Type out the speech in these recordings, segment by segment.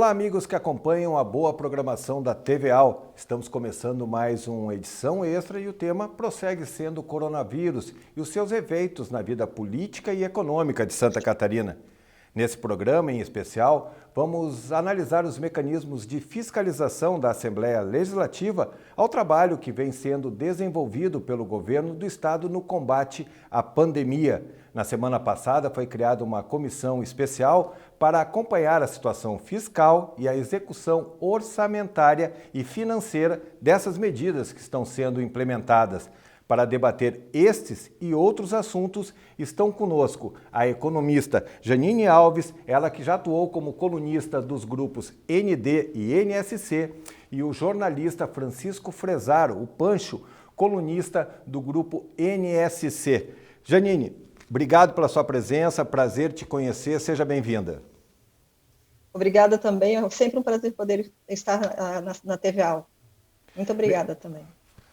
Olá, amigos que acompanham a boa programação da TVAL. Estamos começando mais uma edição extra e o tema prossegue sendo o coronavírus e os seus efeitos na vida política e econômica de Santa Catarina. Nesse programa, em especial, vamos analisar os mecanismos de fiscalização da Assembleia Legislativa ao trabalho que vem sendo desenvolvido pelo governo do estado no combate à pandemia. Na semana passada foi criada uma comissão especial para acompanhar a situação fiscal e a execução orçamentária e financeira dessas medidas que estão sendo implementadas. Para debater estes e outros assuntos, estão conosco a economista Janine Alves, ela que já atuou como colunista dos grupos ND e NSC, e o jornalista Francisco Fresaro, o Pancho, colunista do grupo NSC. Janine, obrigado pela sua presença, prazer te conhecer, seja bem-vinda. Obrigada também, é sempre um prazer poder estar na TVAL. Muito obrigada também.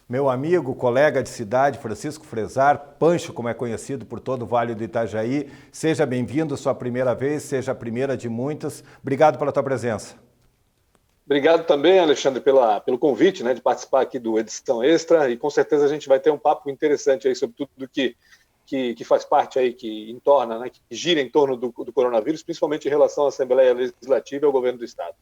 Meu amigo, colega de cidade, Francisco Fresar, Pancho, como é conhecido por todo o Vale do Itajaí, seja bem-vindo, sua primeira vez, seja a primeira de muitas. Obrigado pela tua presença. Obrigado também, Alexandre, pelo convite, de participar aqui do Edição Extra, e com certeza a gente vai ter um papo interessante aí sobre tudo que faz parte aí, que entorna, que gira em torno do coronavírus, principalmente em relação à Assembleia Legislativa e ao governo do Estado.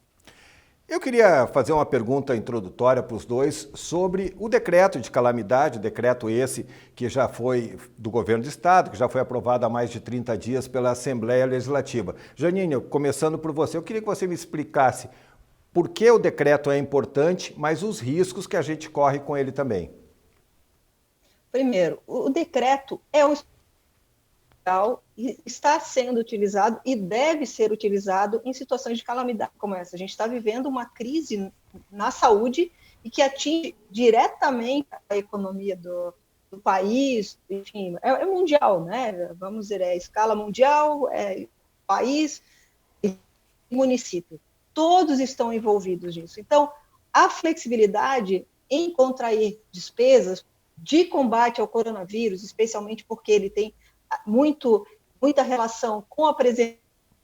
Eu queria fazer uma pergunta introdutória para os dois sobre o decreto de calamidade, o decreto esse que já foi do governo do Estado, que já foi aprovado há mais de 30 dias pela Assembleia Legislativa. Janine, começando por você, eu queria que você me explicasse por que o decreto é importante, mas os riscos que a gente corre com ele também. Primeiro, o decreto é um está sendo utilizado e deve ser utilizado em situações de calamidade como essa. A gente está vivendo uma crise na saúde e que atinge diretamente a economia do país, enfim, é mundial, Vamos dizer, é escala mundial, é país e município. Todos estão envolvidos nisso. Então, a flexibilidade em contrair despesas de combate ao coronavírus, especialmente porque ele tem muita relação com a presença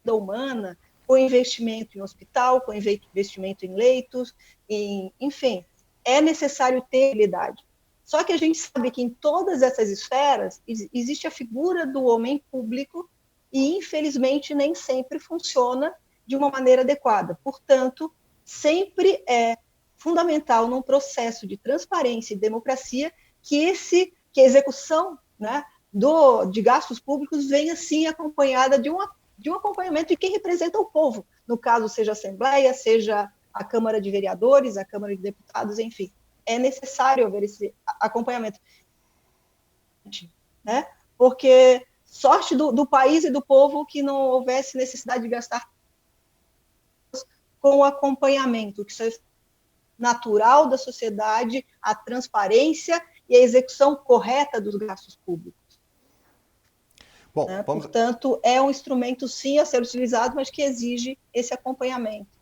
humana, com investimento em hospital, com investimento em leitos, enfim, é necessário ter habilidade. Só que a gente sabe que em todas essas esferas existe a figura do homem público e, infelizmente, nem sempre funciona de uma maneira adequada. Portanto, sempre é fundamental num processo de transparência e democracia que a execução, de gastos públicos venha, sim, acompanhada de um acompanhamento de quem representa o povo, no caso, seja a Assembleia, seja a Câmara de Vereadores, a Câmara de Deputados, enfim. É necessário haver esse acompanhamento. Porque sorte do país e do povo que não houvesse necessidade de gastar com o acompanhamento, que isso é natural da sociedade, a transparência e a execução correta dos gastos públicos. Bom, Portanto, é um instrumento, sim, a ser utilizado, mas que exige esse acompanhamento.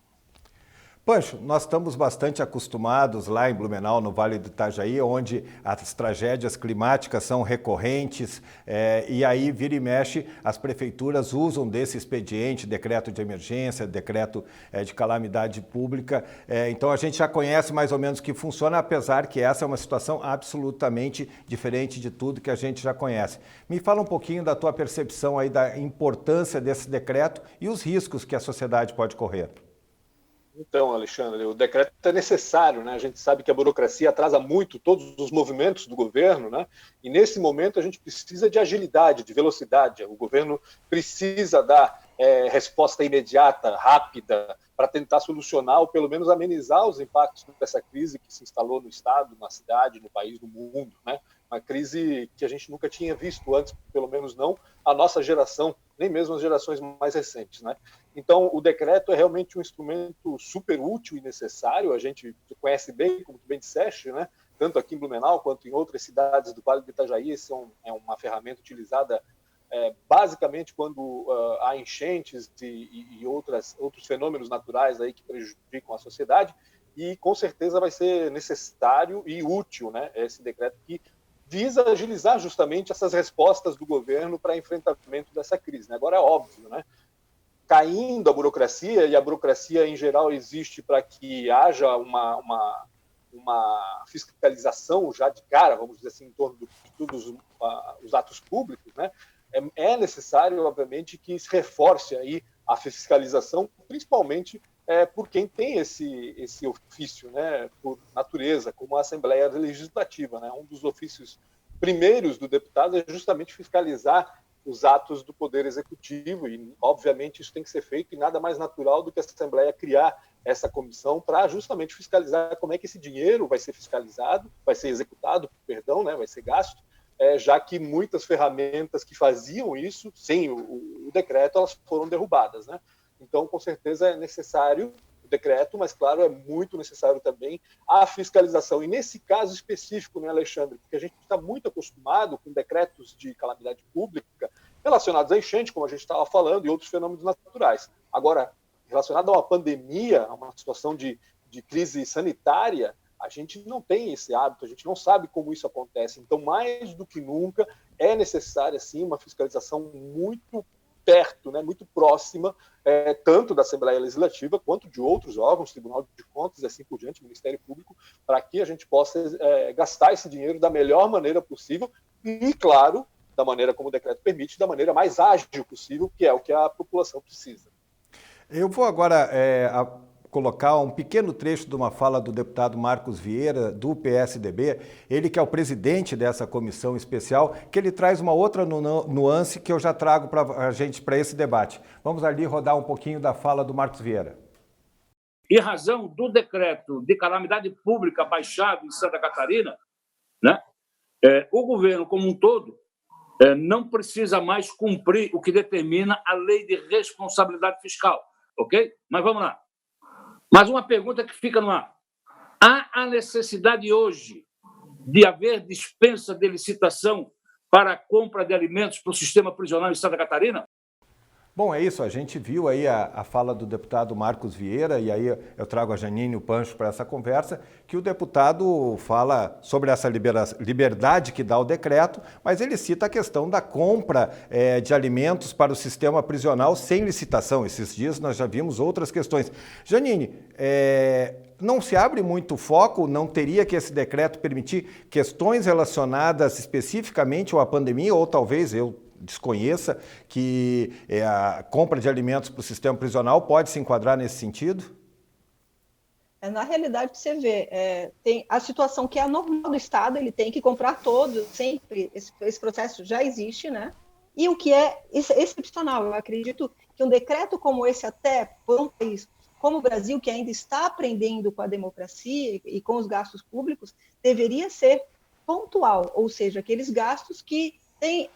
Pancho, nós estamos bastante acostumados lá em Blumenau, no Vale do Itajaí, onde as tragédias climáticas são recorrentes e aí, vira e mexe, as prefeituras usam desse expediente, decreto de emergência, decreto de calamidade pública. Então, a gente já conhece mais ou menos que funciona, apesar que essa é uma situação absolutamente diferente de tudo que a gente já conhece. Me fala um pouquinho da tua percepção aí da importância desse decreto e os riscos que a sociedade pode correr. Então, Alexandre, o decreto é necessário, A gente sabe que a burocracia atrasa muito todos os movimentos do governo, E nesse momento a gente precisa de agilidade, de velocidade. O governo precisa dar resposta imediata, rápida, para tentar solucionar ou pelo menos amenizar os impactos dessa crise que se instalou no estado, na cidade, no país, no mundo, Uma crise que a gente nunca tinha visto antes, pelo menos não a nossa geração, nem mesmo as gerações mais recentes, Então, o decreto é realmente um instrumento super útil e necessário. A gente conhece bem, como tu bem disseste, tanto aqui em Blumenau quanto em outras cidades do Vale do Itajaí. É uma ferramenta utilizada basicamente quando há enchentes e outros fenômenos naturais aí que prejudicam a sociedade. E, com certeza, vai ser necessário e útil esse decreto que visa agilizar justamente essas respostas do governo para enfrentamento dessa crise. Agora, é óbvio, caindo a burocracia, e a burocracia, em geral, existe para que haja uma fiscalização já de cara, vamos dizer assim, em torno de todos os atos públicos, né? É necessário, obviamente, que se reforce aí a fiscalização, principalmente por quem tem esse ofício, né, por natureza, como a Assembleia Legislativa, né? Um dos ofícios primeiros do deputado é justamente fiscalizar os atos do Poder Executivo, e, obviamente, isso tem que ser feito, e nada mais natural do que a Assembleia criar essa comissão para justamente fiscalizar como é que esse dinheiro vai ser fiscalizado, vai ser executado, perdão, né, vai ser gasto, já que muitas ferramentas que faziam isso, sem o decreto, elas foram derrubadas, né? Então, com certeza, é necessário o decreto, mas, claro, é muito necessário também a fiscalização. E nesse caso específico, né, Alexandre, porque a gente está muito acostumado com decretos de calamidade pública relacionados à enchente, como a gente estava falando, e outros fenômenos naturais. Agora, relacionado a uma pandemia, a uma situação de crise sanitária, a gente não tem esse hábito, a gente não sabe como isso acontece. Então, mais do que nunca, é necessária, sim, uma fiscalização muito perto, né, muito próxima, tanto da Assembleia Legislativa quanto de outros órgãos, Tribunal de Contas e assim por diante, Ministério Público, para que a gente possa gastar esse dinheiro da melhor maneira possível e, claro, da maneira como o decreto permite, da maneira mais ágil possível, que é o que a população precisa. Eu vou agora colocar um pequeno trecho de uma fala do deputado Marcos Vieira, do PSDB, ele que é o presidente dessa comissão especial, que ele traz uma outra nuance que eu já trago para a gente para esse debate. Vamos ali rodar um pouquinho da fala do Marcos Vieira. Em razão do decreto de calamidade pública baixado em Santa Catarina, né, o governo como um todo não precisa mais cumprir o que determina a lei de responsabilidade fiscal, ok? Mas vamos lá. Mas uma pergunta que fica no ar. Há a necessidade hoje de haver dispensa de licitação para a compra de alimentos para o sistema prisional em Santa Catarina? Bom, é isso. A gente viu aí a fala do deputado Marcos Vieira, e aí eu trago a Janine e o Pancho para essa conversa, que o deputado fala sobre essa liberdade que dá o decreto, mas ele cita a questão da compra de alimentos para o sistema prisional sem licitação. Esses dias nós já vimos outras questões. Janine, não se abre muito foco, não teria que esse decreto permitir questões relacionadas especificamente à pandemia, ou talvez eu desconheça que a compra de alimentos para o sistema prisional pode se enquadrar nesse sentido? Na realidade, você vê, tem a situação que é a normal do Estado, ele tem que comprar todos, sempre, esse processo já existe, né? E o que é excepcional, eu acredito que um decreto como esse, até por um país como o Brasil, que ainda está aprendendo com a democracia e com os gastos públicos, deveria ser pontual, ou seja, aqueles gastos que têm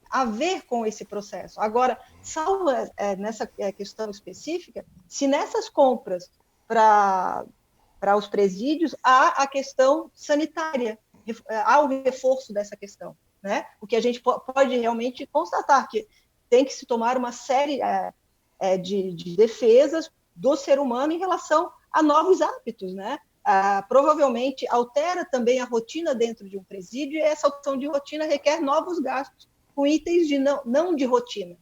a ver com esse processo. Agora, salvo nessa questão específica, se nessas compras para os presídios há a questão sanitária, há o reforço dessa questão, né? O que a gente pode realmente constatar que tem que se tomar uma série de defesas do ser humano em relação a novos hábitos, né? Provavelmente altera também a rotina dentro de um presídio, e essa opção de rotina requer novos gastos com itens não de rotina.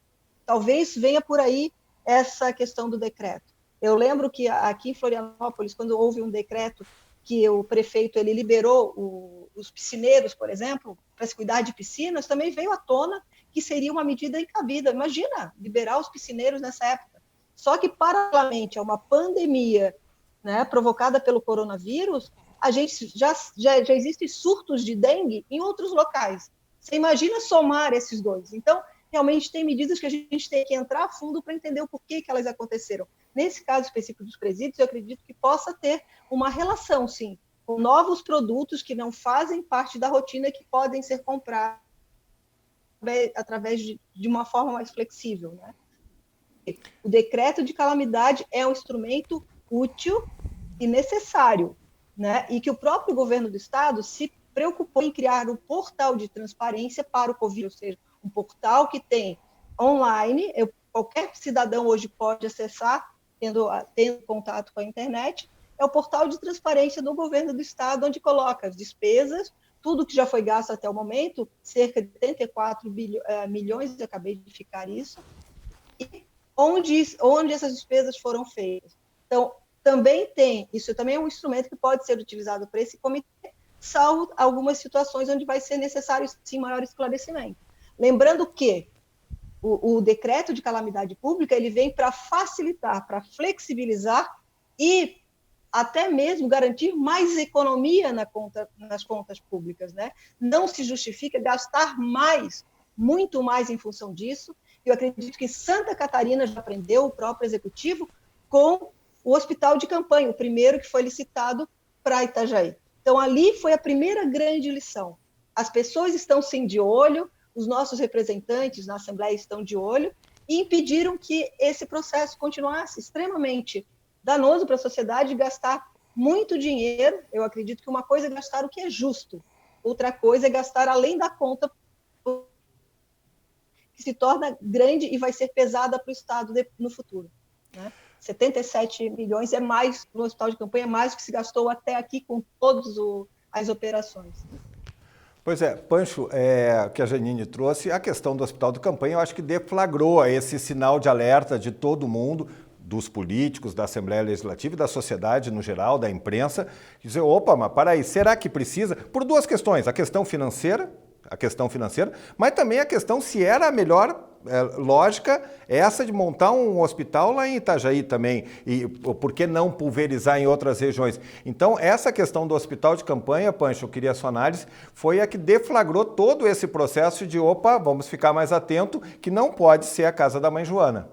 Talvez venha por aí essa questão do decreto. Eu lembro que aqui em Florianópolis, quando houve um decreto que o prefeito ele liberou os piscineiros, por exemplo, para se cuidar de piscinas, também veio à tona que seria uma medida incabida. Imagina, liberar os piscineiros nessa época. Só que, paralelamente a uma pandemia, né, provocada pelo coronavírus, a gente já existem surtos de dengue em outros locais. Você imagina somar esses dois. Então, realmente, tem medidas que a gente tem que entrar a fundo para entender o porquê que elas aconteceram. Nesse caso específico dos presídios, eu acredito que possa ter uma relação, sim, com novos produtos que não fazem parte da rotina, que podem ser comprados através de uma forma mais flexível, né? O decreto de calamidade é um instrumento útil e necessário, né? E que o próprio governo do Estado se preocupou em criar um portal de transparência para o Covid, ou seja, um portal que tem online, qualquer cidadão hoje pode acessar, tendo contato com a internet, é o portal de transparência do governo do Estado, onde coloca as despesas, tudo que já foi gasto até o momento, cerca de 84 milhões, eu acabei de verificar isso, e onde essas despesas foram feitas. Então, isso também é um instrumento que pode ser utilizado para esse comitê, salvo algumas situações onde vai ser necessário, sim, maior esclarecimento. Lembrando que o decreto de calamidade pública ele vem para facilitar, para flexibilizar e até mesmo garantir mais economia nas contas públicas, né? Não se justifica gastar mais, muito mais em função disso. Eu acredito que Santa Catarina já aprendeu, o próprio executivo, com o hospital de campanha, o primeiro que foi licitado para Itajaí. Então, ali foi a primeira grande lição. As pessoas estão sim de olho, os nossos representantes na Assembleia estão de olho, e impediram que esse processo continuasse extremamente danoso para a sociedade, gastar muito dinheiro. Eu acredito que uma coisa é gastar o que é justo, outra coisa é gastar além da conta, que se torna grande e vai ser pesada para o Estado no futuro, né? 77 milhões é mais no hospital de campanha, é mais do que se gastou até aqui com todas as operações. Pois é, Pancho, que a Janine trouxe, a questão do hospital de campanha, eu acho que deflagrou esse sinal de alerta de todo mundo, dos políticos, da Assembleia Legislativa e da sociedade no geral, da imprensa, dizer, opa, mas para aí, será que precisa? Por duas questões, a questão financeira, mas também a questão se era a melhor lógica essa de montar um hospital lá em Itajaí também, e por que não pulverizar em outras regiões? Então, essa questão do hospital de campanha, Pancho, eu queria a sua análise, foi a que deflagrou todo esse processo de, opa, vamos ficar mais atento, que não pode ser a casa da mãe Joana.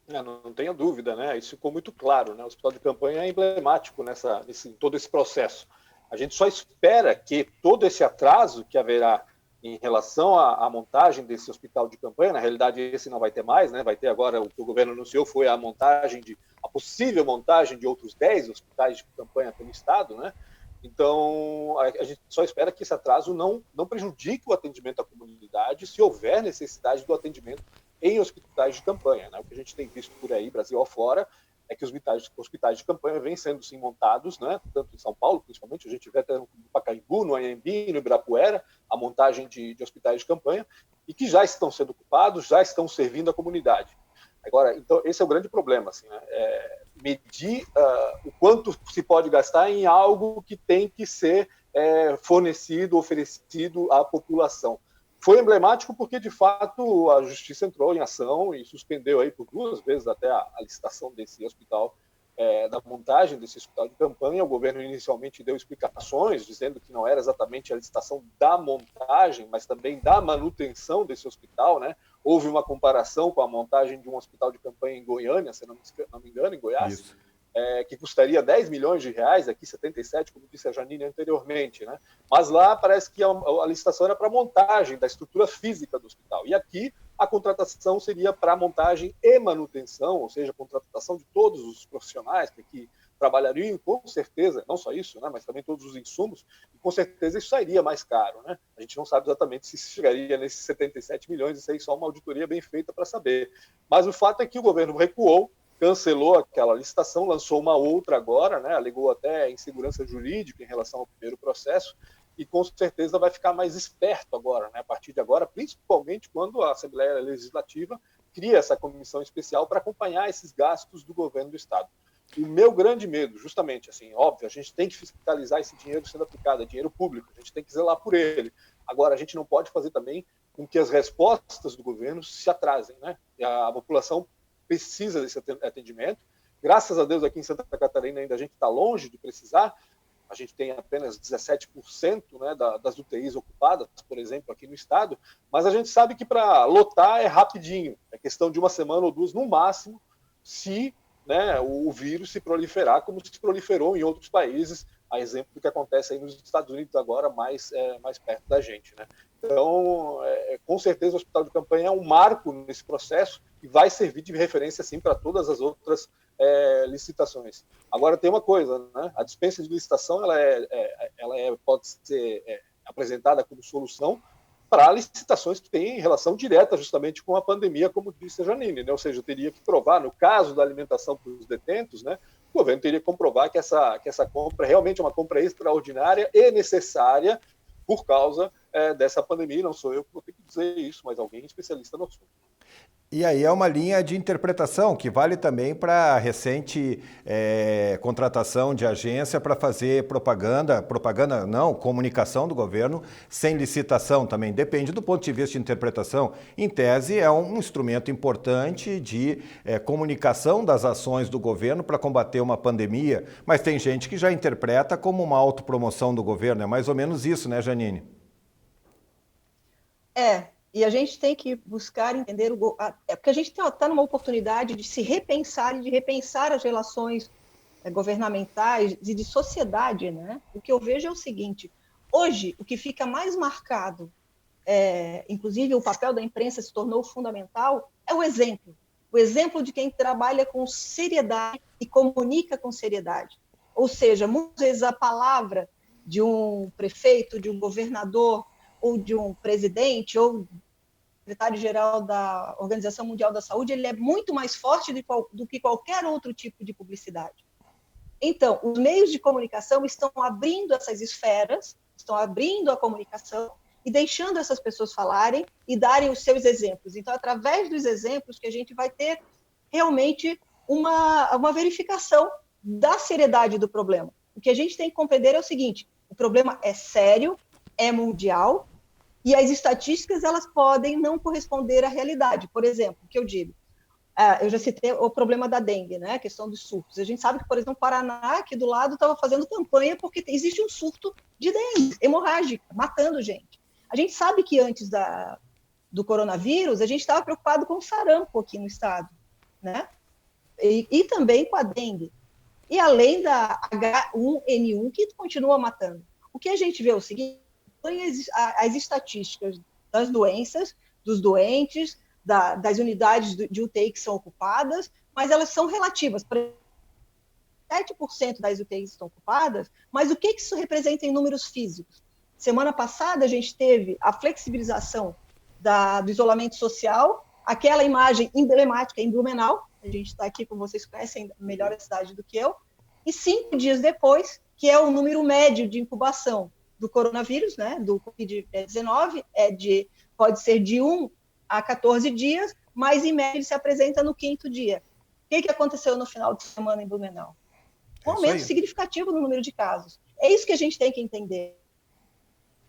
Não tenha dúvida, né? Isso ficou muito claro, né? O hospital de campanha é emblemático em todo esse processo. A gente só espera que todo esse atraso que haverá em relação à montagem desse hospital de campanha, na realidade esse não vai ter mais, né? Vai ter agora, o que o governo anunciou foi a possível montagem de outros 10 hospitais de campanha pelo Estado, né? Então, a gente só espera que esse atraso não prejudique o atendimento à comunidade, se houver necessidade do atendimento em hospitais de campanha, né? O que a gente tem visto por aí, Brasil afora, é que os hospitais de campanha vêm sendo sim montados, né? Tanto em São Paulo, principalmente, a gente vê até no Pacaembu, no Anhembi, no Ibirapuera, a montagem de hospitais de campanha, e que já estão sendo ocupados, já estão servindo a comunidade. Agora, então, esse é o grande problema, assim, né? Medir o quanto se pode gastar em algo que tem que ser fornecido, oferecido à população. Foi emblemático porque, de fato, a Justiça entrou em ação e suspendeu aí por 2 vezes até a licitação desse hospital, da montagem desse hospital de campanha. O governo inicialmente deu explicações, dizendo que não era exatamente a licitação da montagem, mas também da manutenção desse hospital, né? Houve uma comparação com a montagem de um hospital de campanha em Goiânia, se não me engano, em Goiás. Isso. Que custaria 10 milhões de reais, aqui 77, como disse a Janine anteriormente, né? Mas lá parece que a licitação era para a montagem da estrutura física do hospital. E aqui a contratação seria para montagem e manutenção, ou seja, a contratação de todos os profissionais que trabalhariam, com certeza, não só isso, né, mas também todos os insumos, e com certeza isso sairia mais caro, né? A gente não sabe exatamente se chegaria nesses 77 milhões, isso aí só uma auditoria bem feita para saber. Mas o fato é que o governo recuou, cancelou aquela licitação, lançou uma outra agora, né, alegou até insegurança jurídica em relação ao primeiro processo, e com certeza vai ficar mais esperto agora, né, a partir de agora, principalmente quando a Assembleia Legislativa cria essa comissão especial para acompanhar esses gastos do governo do Estado. O meu grande medo, justamente, assim, óbvio, a gente tem que fiscalizar esse dinheiro sendo aplicado, é dinheiro público, a gente tem que zelar por ele. Agora, a gente não pode fazer também com que as respostas do governo se atrasem, né? A população precisa desse atendimento. Graças a Deus, aqui em Santa Catarina ainda a gente está longe de precisar. A gente tem apenas 17%, né, das UTIs ocupadas, por exemplo, aqui no estado, mas a gente sabe que para lotar é rapidinho, é questão de 1 semana ou 2 no máximo, se, né, o vírus se proliferar como se proliferou em outros países, a exemplo do que acontece aí nos Estados Unidos agora, mais perto da gente, né? Então, com certeza o hospital de campanha é um marco nesse processo e vai servir de referência, sim, para todas as outras licitações. Agora, tem uma coisa, né? A dispensa de licitação ela pode ser apresentada como solução para licitações que têm relação direta justamente com a pandemia, como disse a Janine, né? Ou seja, eu teria que provar, no caso da alimentação para os detentos, né, o governo teria que comprovar que essa compra realmente é uma compra extraordinária e necessária por causa dessa pandemia. Não sou eu que vou ter que dizer isso, mas alguém especialista no assunto. E aí é uma linha de interpretação que vale também para a recente contratação de agência para fazer propaganda não, comunicação do governo sem licitação também. Depende do ponto de vista de interpretação. Em tese, é um instrumento importante de comunicação das ações do governo para combater uma pandemia, mas tem gente que já interpreta como uma autopromoção do governo. É mais ou menos isso, né, Janine? E a gente tem que buscar entender, porque a gente está numa oportunidade de se repensar e de repensar as relações governamentais e de sociedade, né? O que eu vejo é o seguinte, hoje, o que fica mais marcado, inclusive o papel da imprensa se tornou fundamental, é o exemplo de quem trabalha com seriedade e comunica com seriedade. Ou seja, muitas vezes a palavra de um prefeito, de um governador, ou de um presidente, ou secretário-geral da Organização Mundial da Saúde, ele é muito mais forte do que qualquer outro tipo de publicidade. Então, os meios de comunicação estão abrindo essas esferas, estão abrindo a comunicação e deixando essas pessoas falarem e darem os seus exemplos. Então, através dos exemplos que a gente vai ter realmente uma verificação da seriedade do problema. O que a gente tem que compreender é o seguinte, o problema é sério, é mundial, e as estatísticas elas podem não corresponder à realidade. Por exemplo, o que eu digo, eu já citei o problema da dengue, né? A questão dos surtos. A gente sabe que, por exemplo, o Paraná, aqui do lado, estava fazendo campanha porque existe um surto de dengue hemorrágica, matando gente. A gente sabe que antes do coronavírus, a gente estava preocupado com o sarampo aqui no estado, né? E também com a dengue. E além da H1N1, que continua matando. O que a gente vê é o seguinte, as estatísticas das doenças, dos doentes, das unidades de UTI que são ocupadas, mas elas são relativas. 7% das UTIs estão ocupadas, mas o que isso representa em números físicos? Semana passada, a gente teve a flexibilização do isolamento social, aquela imagem emblemática em Blumenau, a gente está aqui, como vocês conhecem melhor a cidade do que eu, e 5 dias depois, que é o número médio de incubação do coronavírus, né, do Covid-19, pode ser de 1 a 14 dias, mas em média ele se apresenta no 5º dia. O que aconteceu no final de semana em Blumenau? Um aumento significativo no número de casos. É isso que a gente tem que entender.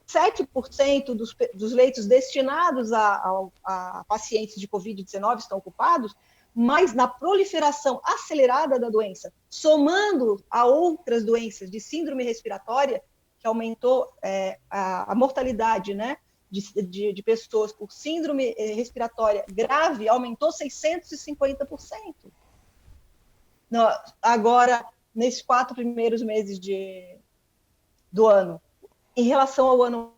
7% dos leitos destinados a pacientes de Covid-19 estão ocupados, mas na proliferação acelerada da doença, somando a outras doenças de síndrome respiratória, que aumentou a mortalidade, né, de pessoas por síndrome respiratória grave, aumentou 650%. Agora, nesses 4 primeiros meses do ano. Em relação ao ano, o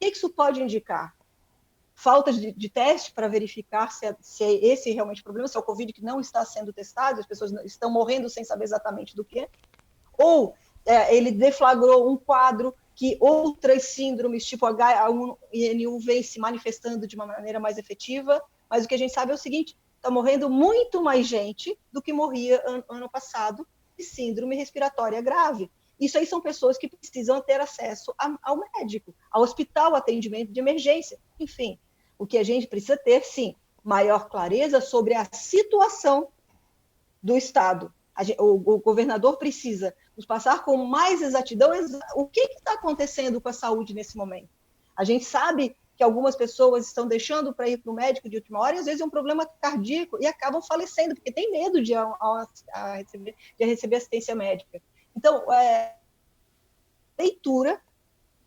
que isso pode indicar? Falta de teste para verificar se é esse realmente o problema, se é o Covid que não está sendo testado, as pessoas estão morrendo sem saber exatamente do que é. Ou ele deflagrou um quadro que outras síndromes, tipo H1N1, vem se manifestando de uma maneira mais efetiva, mas o que a gente sabe é o seguinte, está morrendo muito mais gente do que morria ano passado de síndrome respiratória grave. Isso aí são pessoas que precisam ter acesso ao médico, ao hospital, atendimento de emergência. Enfim, o que a gente precisa ter, sim, maior clareza sobre a situação do Estado. O governador precisa nos passar com mais exatidão o que está acontecendo com a saúde nesse momento. A gente sabe que algumas pessoas estão deixando para ir para o médico de última hora, e às vezes é um problema cardíaco, e acabam falecendo, porque tem medo de receber assistência médica. Então, leitura,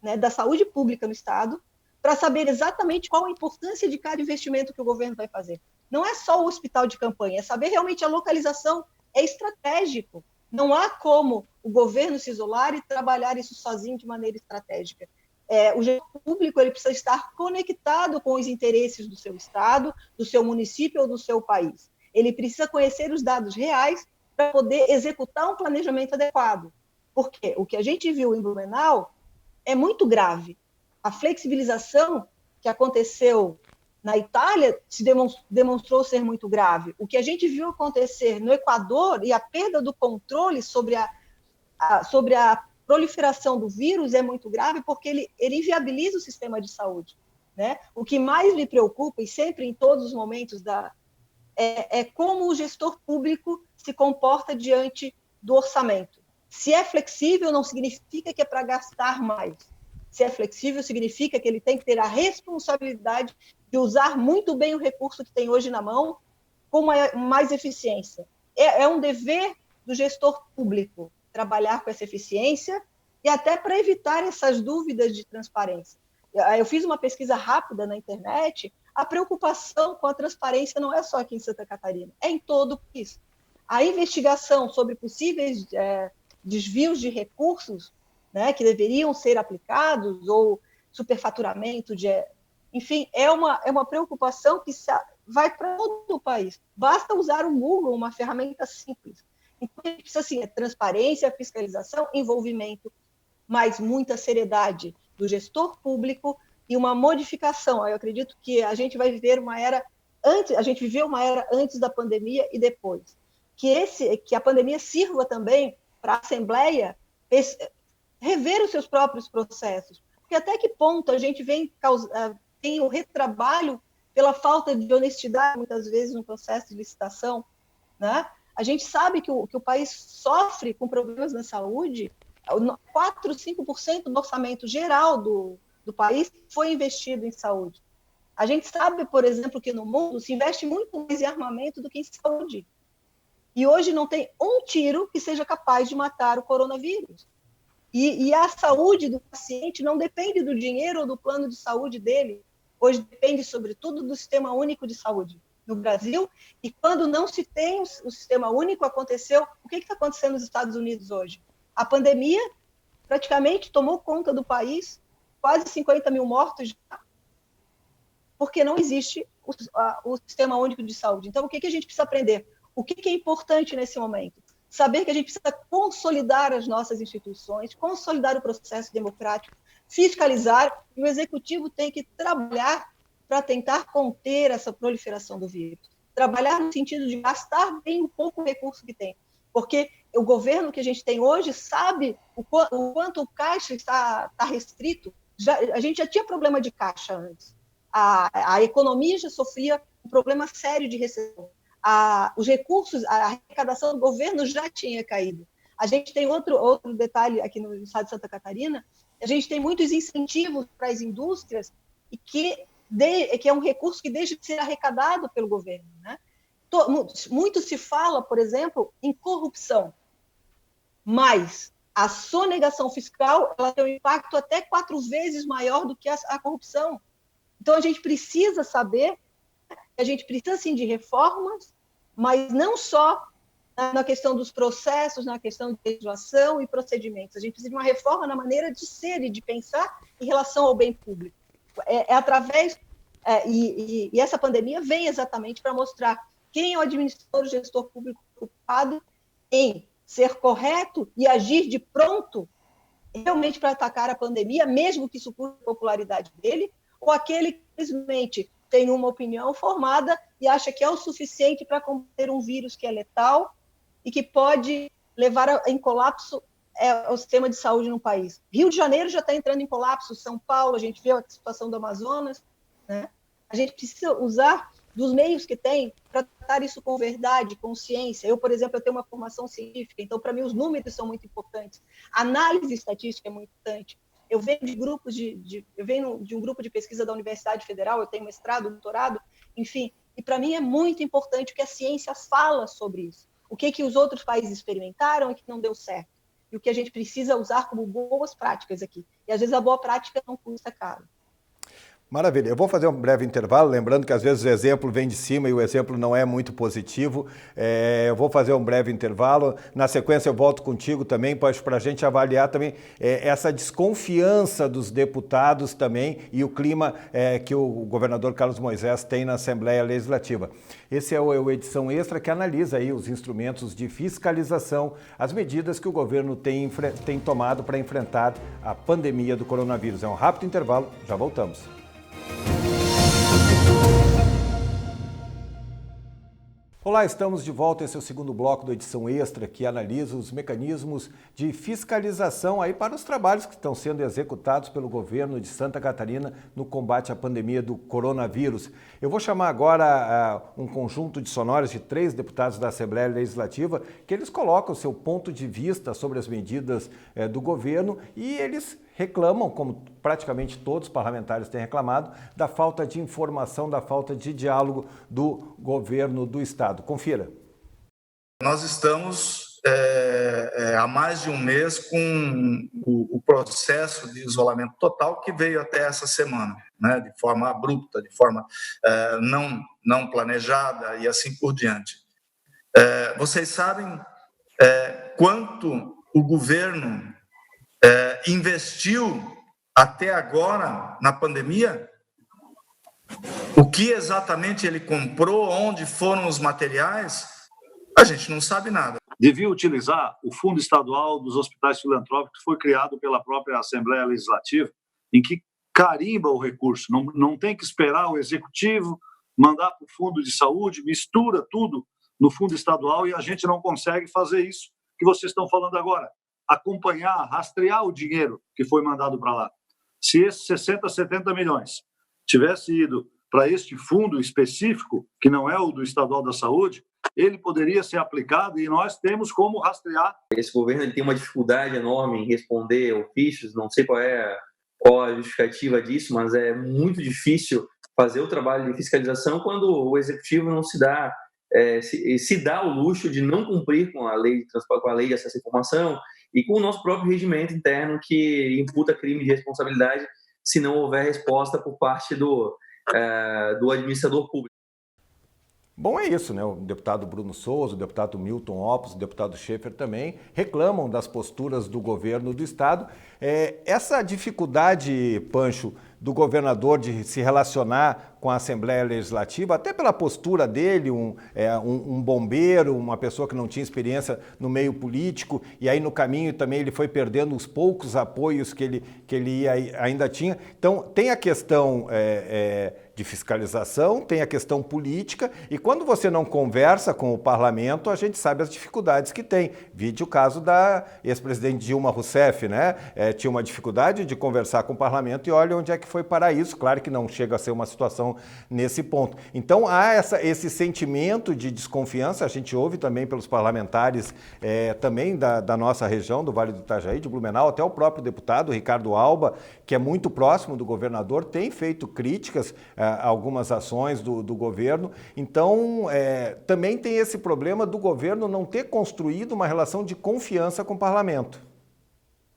né, da saúde pública no Estado, para saber exatamente qual a importância de cada investimento que o governo vai fazer. Não é só o hospital de campanha, é saber realmente a localização, é estratégico. Não há como o governo se isolar e trabalhar isso sozinho de maneira estratégica. O gestor público ele precisa estar conectado com os interesses do seu Estado, do seu município ou do seu país. Ele precisa conhecer os dados reais para poder executar um planejamento adequado. Porque o que a gente viu em Blumenau é muito grave. A flexibilização que aconteceu na Itália se demonstrou ser muito grave. O que a gente viu acontecer no Equador e a perda do controle sobre a proliferação do vírus é muito grave porque ele inviabiliza o sistema de saúde. né? O que mais me preocupa, e sempre em todos os momentos, é como o gestor público se comporta diante do orçamento. Se é flexível, não significa que é para gastar mais. Se é flexível, significa que ele tem que ter a responsabilidade de usar muito bem o recurso que tem hoje na mão com mais eficiência. É um dever do gestor público trabalhar com essa eficiência e até para evitar essas dúvidas de transparência. Eu fiz uma pesquisa rápida na internet, a preocupação com a transparência não é só aqui em Santa Catarina, é em todo o país. A investigação sobre possíveis desvios de recursos, né, que deveriam ser aplicados, ou superfaturamento, enfim, é uma preocupação que vai para todo o país. Basta usar o Google, uma ferramenta simples. Então, a gente precisa, assim, transparência, fiscalização, envolvimento, mas muita seriedade do gestor público e uma modificação. Eu acredito que a gente vai viver uma era a gente viveu uma era antes da pandemia e depois. Que a pandemia sirva também para a Assembleia rever os seus próprios processos. Porque até que ponto a gente tem o retrabalho pela falta de honestidade, muitas vezes, no processo de licitação, né? A gente sabe que o país sofre com problemas na saúde. 4, 5% do orçamento geral do país foi investido em saúde. A gente sabe, por exemplo, que no mundo se investe muito mais em armamento do que em saúde. E hoje não tem um tiro que seja capaz de matar o coronavírus. E a saúde do paciente não depende do dinheiro ou do plano de saúde dele. Hoje depende, sobretudo, do Sistema Único de Saúde no Brasil. E quando não se tem o Sistema Único, aconteceu... O que está acontecendo nos Estados Unidos hoje? A pandemia praticamente tomou conta do país, quase 50 mil mortos, porque não existe o Sistema Único de Saúde. Então, o que a gente precisa aprender? O que é importante nesse momento? Saber que a gente precisa consolidar as nossas instituições, consolidar o processo democrático, fiscalizar, e o executivo tem que trabalhar para tentar conter essa proliferação do vírus. Trabalhar no sentido de gastar bem o pouco recurso que tem. Porque o governo que a gente tem hoje sabe o quanto o caixa está restrito. A gente já tinha problema de caixa antes. A economia já sofria um problema sério de recessão. Os recursos, a arrecadação do governo já tinha caído. A gente tem outro detalhe aqui no estado de Santa Catarina, a gente tem muitos incentivos para as indústrias, e que é um recurso que deixa de ser arrecadado pelo governo, né? Muito se fala, por exemplo, em corrupção, mas a sonegação fiscal ela tem um impacto até 4 vezes maior do que a corrupção. Então, a gente precisa saber, a gente precisa, sim, de reformas, mas não só na questão dos processos, na questão de legislação e procedimentos. A gente precisa de uma reforma na maneira de ser e de pensar em relação ao bem público. E essa pandemia vem exatamente para mostrar quem é o administrador, o gestor público ocupado em ser correto e agir de pronto realmente para atacar a pandemia, mesmo que isso custe a popularidade dele, ou aquele que simplesmente tem uma opinião formada e acha que é o suficiente para combater um vírus que é letal e que pode levar em colapso o sistema de saúde no país. Rio de Janeiro já está entrando em colapso, São Paulo, a gente vê a situação do Amazonas, né? A gente precisa usar dos meios que tem para tratar isso com verdade, com ciência. Eu, por exemplo, tenho uma formação científica, então, para mim, os números são muito importantes. A análise estatística é muito importante. Eu venho de um grupo de pesquisa da Universidade Federal, eu tenho mestrado, doutorado, enfim, e para mim é muito importante o que a ciência fala sobre isso. O que os outros países experimentaram e que não deu certo. E o que a gente precisa usar como boas práticas aqui. E, às vezes, a boa prática não custa caro. Maravilha. Eu vou fazer um breve intervalo, lembrando que às vezes o exemplo vem de cima e o exemplo não é muito positivo. Eu vou fazer um breve intervalo. Na sequência eu volto contigo também, para a gente avaliar também essa desconfiança dos deputados também e o clima que o governador Carlos Moisés tem na Assembleia Legislativa. Esse é o Edição Extra, que analisa aí os instrumentos de fiscalização, as medidas que o governo tem tomado para enfrentar a pandemia do coronavírus. É um rápido intervalo, já voltamos. Olá, estamos de volta. Esse é o segundo bloco da edição extra que analisa os mecanismos de fiscalização aí para os trabalhos que estão sendo executados pelo governo de Santa Catarina no combate à pandemia do coronavírus. Eu vou chamar agora um conjunto de sonores de 3 deputados da Assembleia Legislativa que eles colocam o seu ponto de vista sobre as medidas do governo e eles reclamam, como praticamente todos os parlamentares têm reclamado, da falta de informação, da falta de diálogo do governo do Estado. Confira. Nós estamos há mais de um mês com o processo de isolamento total que veio até essa semana, né, de forma abrupta, de forma não planejada e assim por diante. Vocês sabem quanto o governo investiu até agora na pandemia? O que exatamente ele comprou, onde foram os materiais? A gente não sabe nada. Devia utilizar o Fundo Estadual dos Hospitais Filantrópicos, que foi criado pela própria Assembleia Legislativa, em que carimba o recurso. Não tem que esperar o Executivo mandar para o Fundo de Saúde, mistura tudo no Fundo Estadual e a gente não consegue fazer isso que vocês estão falando agora. Acompanhar, rastrear o dinheiro que foi mandado para lá. Se esses 60, 70 milhões tivesse ido para este fundo específico, que não é o do Estadual da Saúde, ele poderia ser aplicado e nós temos como rastrear. Esse governo ele tem uma dificuldade enorme em responder ofícios, não sei qual a justificativa disso, mas é muito difícil fazer o trabalho de fiscalização quando o Executivo não se dá o luxo de não cumprir com a lei de acesso à informação e com o nosso próprio regimento interno que imputa crime de responsabilidade se não houver resposta por parte do administrador público. Bom, é isso, né? O deputado Bruno Souza, o deputado Milton Oppos, o deputado Schaeffer também reclamam das posturas do governo do Estado. Essa dificuldade, Pancho, do governador de se relacionar com a Assembleia Legislativa, até pela postura dele, um bombeiro, uma pessoa que não tinha experiência no meio político, e aí no caminho também ele foi perdendo os poucos apoios que ele ainda tinha. Então, tem a questão de fiscalização, tem a questão política, e quando você não conversa com o parlamento, a gente sabe as dificuldades que tem. Vide o caso da ex-presidente Dilma Rousseff, né? Tinha uma dificuldade de conversar com o parlamento e olha onde é que foi parar isso. Claro que não chega a ser uma situação nesse ponto. Então, há esse sentimento de desconfiança, a gente ouve também pelos parlamentares também da nossa região, do Vale do Itajaí, de Blumenau, até o próprio deputado Ricardo Alba, que é muito próximo do governador, tem feito críticas a algumas ações do governo. Então, também tem esse problema do governo não ter construído uma relação de confiança com o parlamento.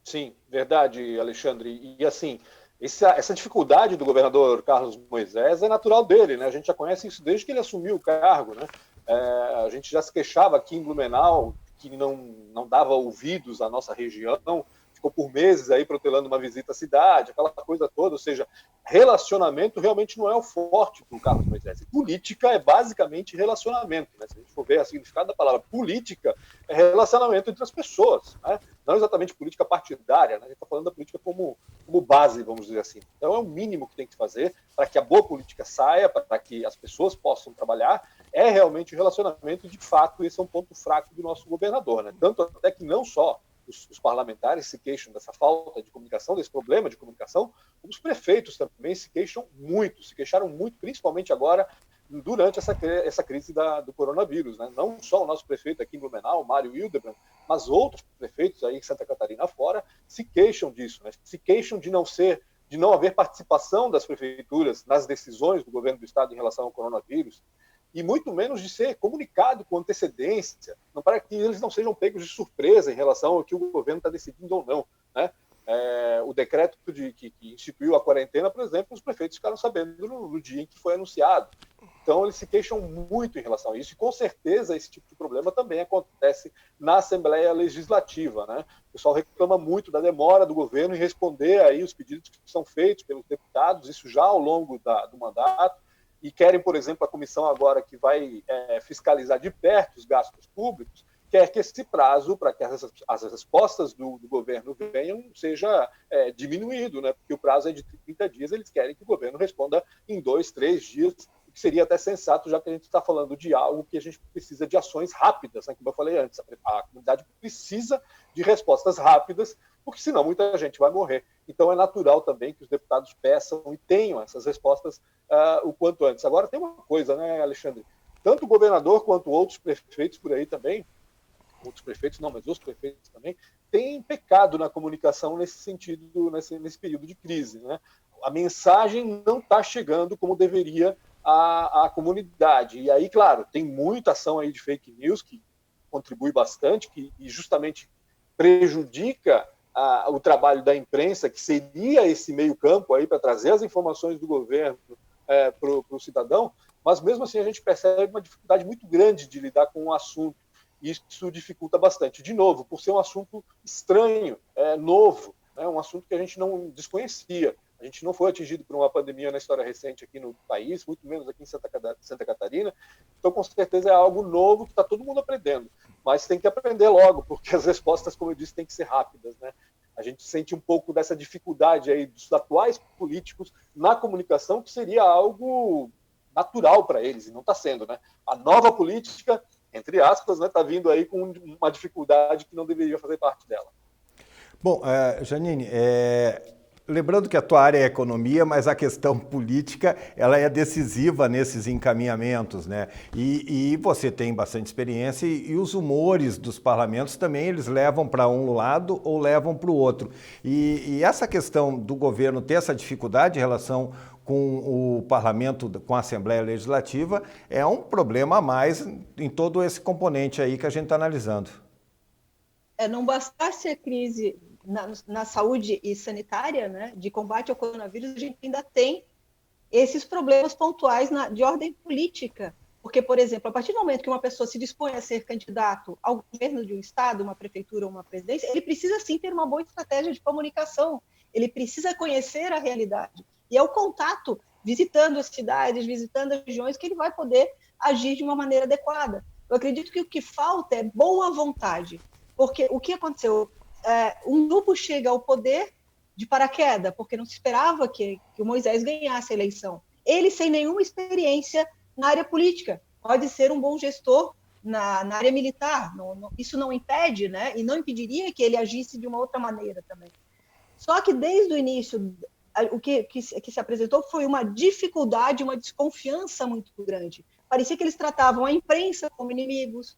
Sim, verdade, Alexandre. E assim, essa dificuldade do governador Carlos Moisés é natural dele, né? A gente já conhece isso desde que ele assumiu o cargo, né? A gente já se queixava aqui em Blumenau que não dava ouvidos à nossa região, ficou por meses aí protelando uma visita à cidade, aquela coisa toda, ou seja, relacionamento realmente não é o forte do Carlos Moisés. Política é basicamente relacionamento, né? Se a gente for ver o significado da palavra política, é relacionamento entre as pessoas, né? Não exatamente política partidária, né? A gente está falando da política como base, vamos dizer assim. Então é o mínimo que tem que fazer para que a boa política saia, para que as pessoas possam trabalhar, é realmente o relacionamento, e de fato esse é um ponto fraco do nosso governador, né? Tanto até que não só os parlamentares se queixam dessa falta de comunicação, desse problema de comunicação, os prefeitos também se queixaram muito, principalmente agora, durante essa crise do coronavírus, né? Não só o nosso prefeito aqui em Blumenau, Mário Hildebrand, mas outros prefeitos aí em Santa Catarina fora se queixam disso, né? Se queixam de não haver participação das prefeituras nas decisões do governo do estado em relação ao coronavírus, e muito menos de ser comunicado com antecedência, para que eles não sejam pegos de surpresa em relação ao que o governo está decidindo ou não, né? O decreto que instituiu a quarentena, por exemplo, os prefeitos ficaram sabendo no dia em que foi anunciado. Então, eles se queixam muito em relação a isso, e com certeza esse tipo de problema também acontece na Assembleia Legislativa, né? O pessoal reclama muito da demora do governo em responder aí os pedidos que são feitos pelos deputados, isso já ao longo do mandato, e querem, por exemplo, a comissão agora que vai fiscalizar de perto os gastos públicos, quer que esse prazo para que as respostas do governo venham seja diminuído, né? Porque o prazo é de 30 dias, eles querem que o governo responda em 2, 3 dias, que que seria até sensato, já que a gente está falando de algo que a gente precisa de ações rápidas, né? Como eu falei antes, a comunidade precisa de respostas rápidas, porque senão muita gente vai morrer. Então é natural também que os deputados peçam e tenham essas respostas o quanto antes. Agora tem uma coisa, né, Alexandre? Tanto o governador quanto outros prefeitos por aí também, outros prefeitos não, mas os prefeitos também, têm pecado na comunicação nesse sentido, nesse período de crise, né? A mensagem não está chegando como deveria à comunidade. E aí, claro, tem muita ação aí de fake news que contribui bastante, e justamente prejudica o trabalho da imprensa, que seria esse meio campo aí para trazer as informações do governo para o cidadão, mas mesmo assim a gente percebe uma dificuldade muito grande de lidar com o assunto. Isso dificulta bastante. De novo, por ser um assunto estranho, novo, né, um assunto que a gente não desconhecia. A gente não foi atingido por uma pandemia na história recente aqui no país, muito menos aqui em Santa Catarina. Então, com certeza, é algo novo que está todo mundo aprendendo. Mas tem que aprender logo, porque as respostas, como eu disse, têm que ser rápidas, né? A gente sente um pouco dessa dificuldade aí dos atuais políticos na comunicação, que seria algo natural para eles, e não está sendo, né? A nova política, entre aspas, está vindo aí com uma dificuldade que não deveria fazer parte dela. Bom, Janine, lembrando que a tua área é economia, mas a questão política ela é decisiva nesses encaminhamentos, né? E você tem bastante experiência e os humores dos parlamentos também eles levam para um lado ou levam para o outro. E essa questão do governo ter essa dificuldade em relação com o parlamento, com a Assembleia Legislativa, é um problema a mais em todo esse componente aí que a gente está analisando. Não bastasse a crise na saúde e sanitária, né, de combate ao coronavírus, a gente ainda tem esses problemas pontuais de ordem política. Porque, por exemplo, a partir do momento que uma pessoa se dispõe a ser candidato ao governo de um estado, uma prefeitura ou uma presidência, ele precisa sim ter uma boa estratégia de comunicação, ele precisa conhecer a realidade. E é o contato, visitando as cidades, visitando as regiões, que ele vai poder agir de uma maneira adequada. Eu acredito que o que falta é boa vontade, porque o que aconteceu? Um grupo chega ao poder de paraquedas, porque não se esperava que o Moisés ganhasse a eleição. Ele, sem nenhuma experiência na área política, pode ser um bom gestor na área militar, isso não impede, né? E não impediria que ele agisse de uma outra maneira também. Só que desde o início, o que se apresentou foi uma dificuldade, uma desconfiança muito grande. Parecia que eles tratavam a imprensa como inimigos,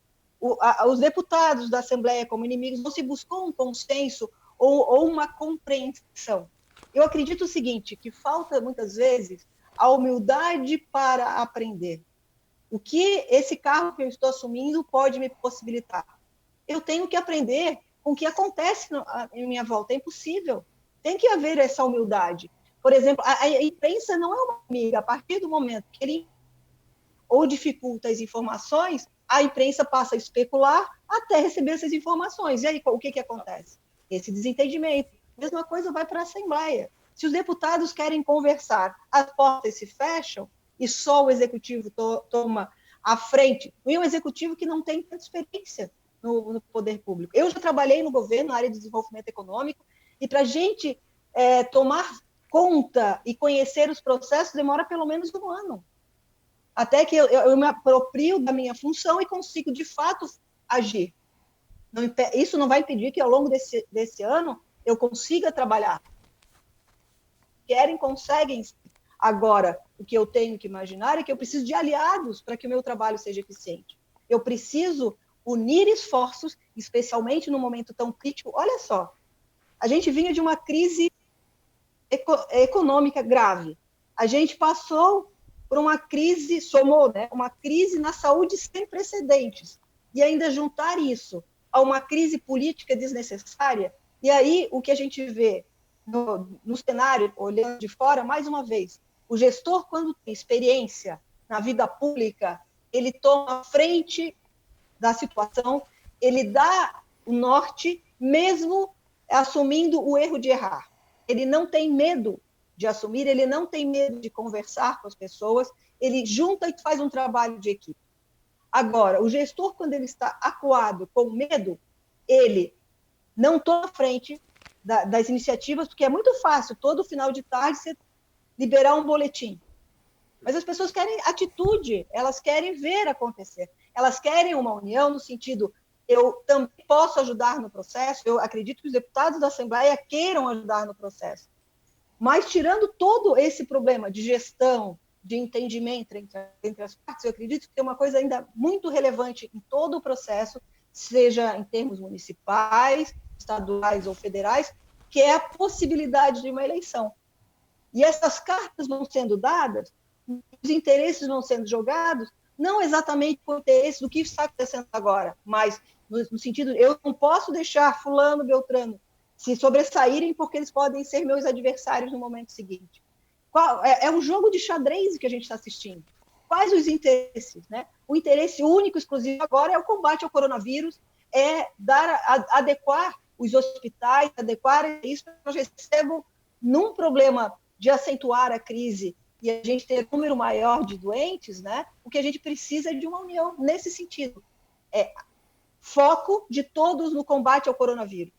os deputados da Assembleia como inimigos, não se buscou um consenso ou uma compreensão. Eu acredito o seguinte, que falta muitas vezes a humildade para aprender. O que esse cargo que eu estou assumindo pode me possibilitar? Eu tenho que aprender com o que acontece em minha volta, é impossível. Tem que haver essa humildade. Por exemplo, a imprensa não é uma amiga. A partir do momento que ele ou dificulta as informações, a imprensa passa a especular até receber essas informações. E aí, o que acontece? Esse desentendimento. A mesma coisa vai para a Assembleia. Se os deputados querem conversar, as portas se fecham e só o Executivo toma a frente. E um Executivo que não tem tanta experiência no poder público. Eu já trabalhei no governo, na área de desenvolvimento econômico, e para a gente tomar conta e conhecer os processos demora pelo menos um ano. Até que eu me aproprio da minha função e consigo, de fato, agir. Isso não vai impedir que, ao longo desse ano, eu consiga trabalhar. Querem, conseguem. Agora, o que eu tenho que imaginar é que eu preciso de aliados para que o meu trabalho seja eficiente. Eu preciso unir esforços, especialmente num momento tão crítico. Olha só, a gente vinha de uma crise econômica grave. A gente passou por uma crise, né, uma crise na saúde sem precedentes. E ainda juntar isso a uma crise política desnecessária, e aí o que a gente vê no cenário, olhando de fora, mais uma vez, o gestor, quando tem experiência na vida pública, ele toma a frente da situação, ele dá o norte, mesmo assumindo o erro de errar. Ele não tem medo de assumir, ele não tem medo de conversar com as pessoas, ele junta e faz um trabalho de equipe. Agora, o gestor, quando ele está acuado com medo, ele não toma frente das iniciativas, porque é muito fácil, todo final de tarde, você liberar um boletim. Mas as pessoas querem atitude, elas querem ver acontecer. Elas querem uma união no sentido, eu também posso ajudar no processo, eu acredito que os deputados da Assembleia queiram ajudar no processo. Mas tirando todo esse problema de gestão, de entendimento entre as partes, eu acredito que tem uma coisa ainda muito relevante em todo o processo, seja em termos municipais, estaduais ou federais, que é a possibilidade de uma eleição. E essas cartas vão sendo dadas, os interesses vão sendo jogados, não exatamente por interesse do que está acontecendo agora, mas no sentido, eu não posso deixar fulano, beltrano se sobressaírem porque eles podem ser meus adversários no momento seguinte. É um jogo de xadrez que a gente está assistindo. Quais os interesses? Né? O interesse único, exclusivo agora é o combate ao coronavírus, é adequar os hospitais, adequar isso para que nós recebamos num problema de acentuar a crise e a gente ter um número maior de doentes, né? O que a gente precisa é de uma união nesse sentido. Foco de todos no combate ao coronavírus.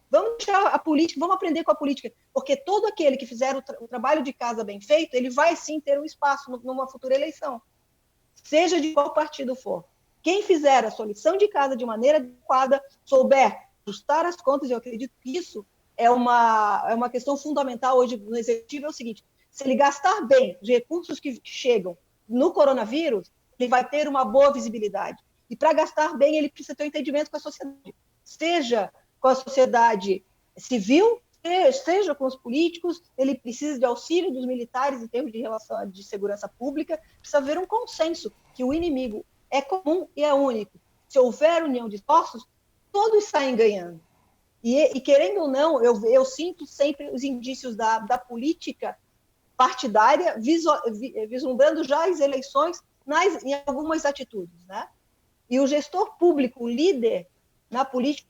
Vamos deixar a política, vamos aprender com a política, porque todo aquele que fizer o trabalho de casa bem feito, ele vai sim ter um espaço numa futura eleição, seja de qual partido for. Quem fizer a sua lição de casa de maneira adequada, souber ajustar as contas, eu acredito que isso é uma questão fundamental hoje no executivo, é o seguinte, se ele gastar bem os recursos que chegam no coronavírus, ele vai ter uma boa visibilidade. E para gastar bem, ele precisa ter um entendimento com a sociedade, seja com a sociedade civil, seja com os políticos, ele precisa de auxílio dos militares em termos de relação de segurança pública, precisa haver um consenso que o inimigo é comum e é único. Se houver união de esforços, todos saem ganhando. E querendo ou não, eu sinto sempre os indícios da política partidária vislumbrando já as eleições em algumas atitudes, né? E o gestor público, o líder na política,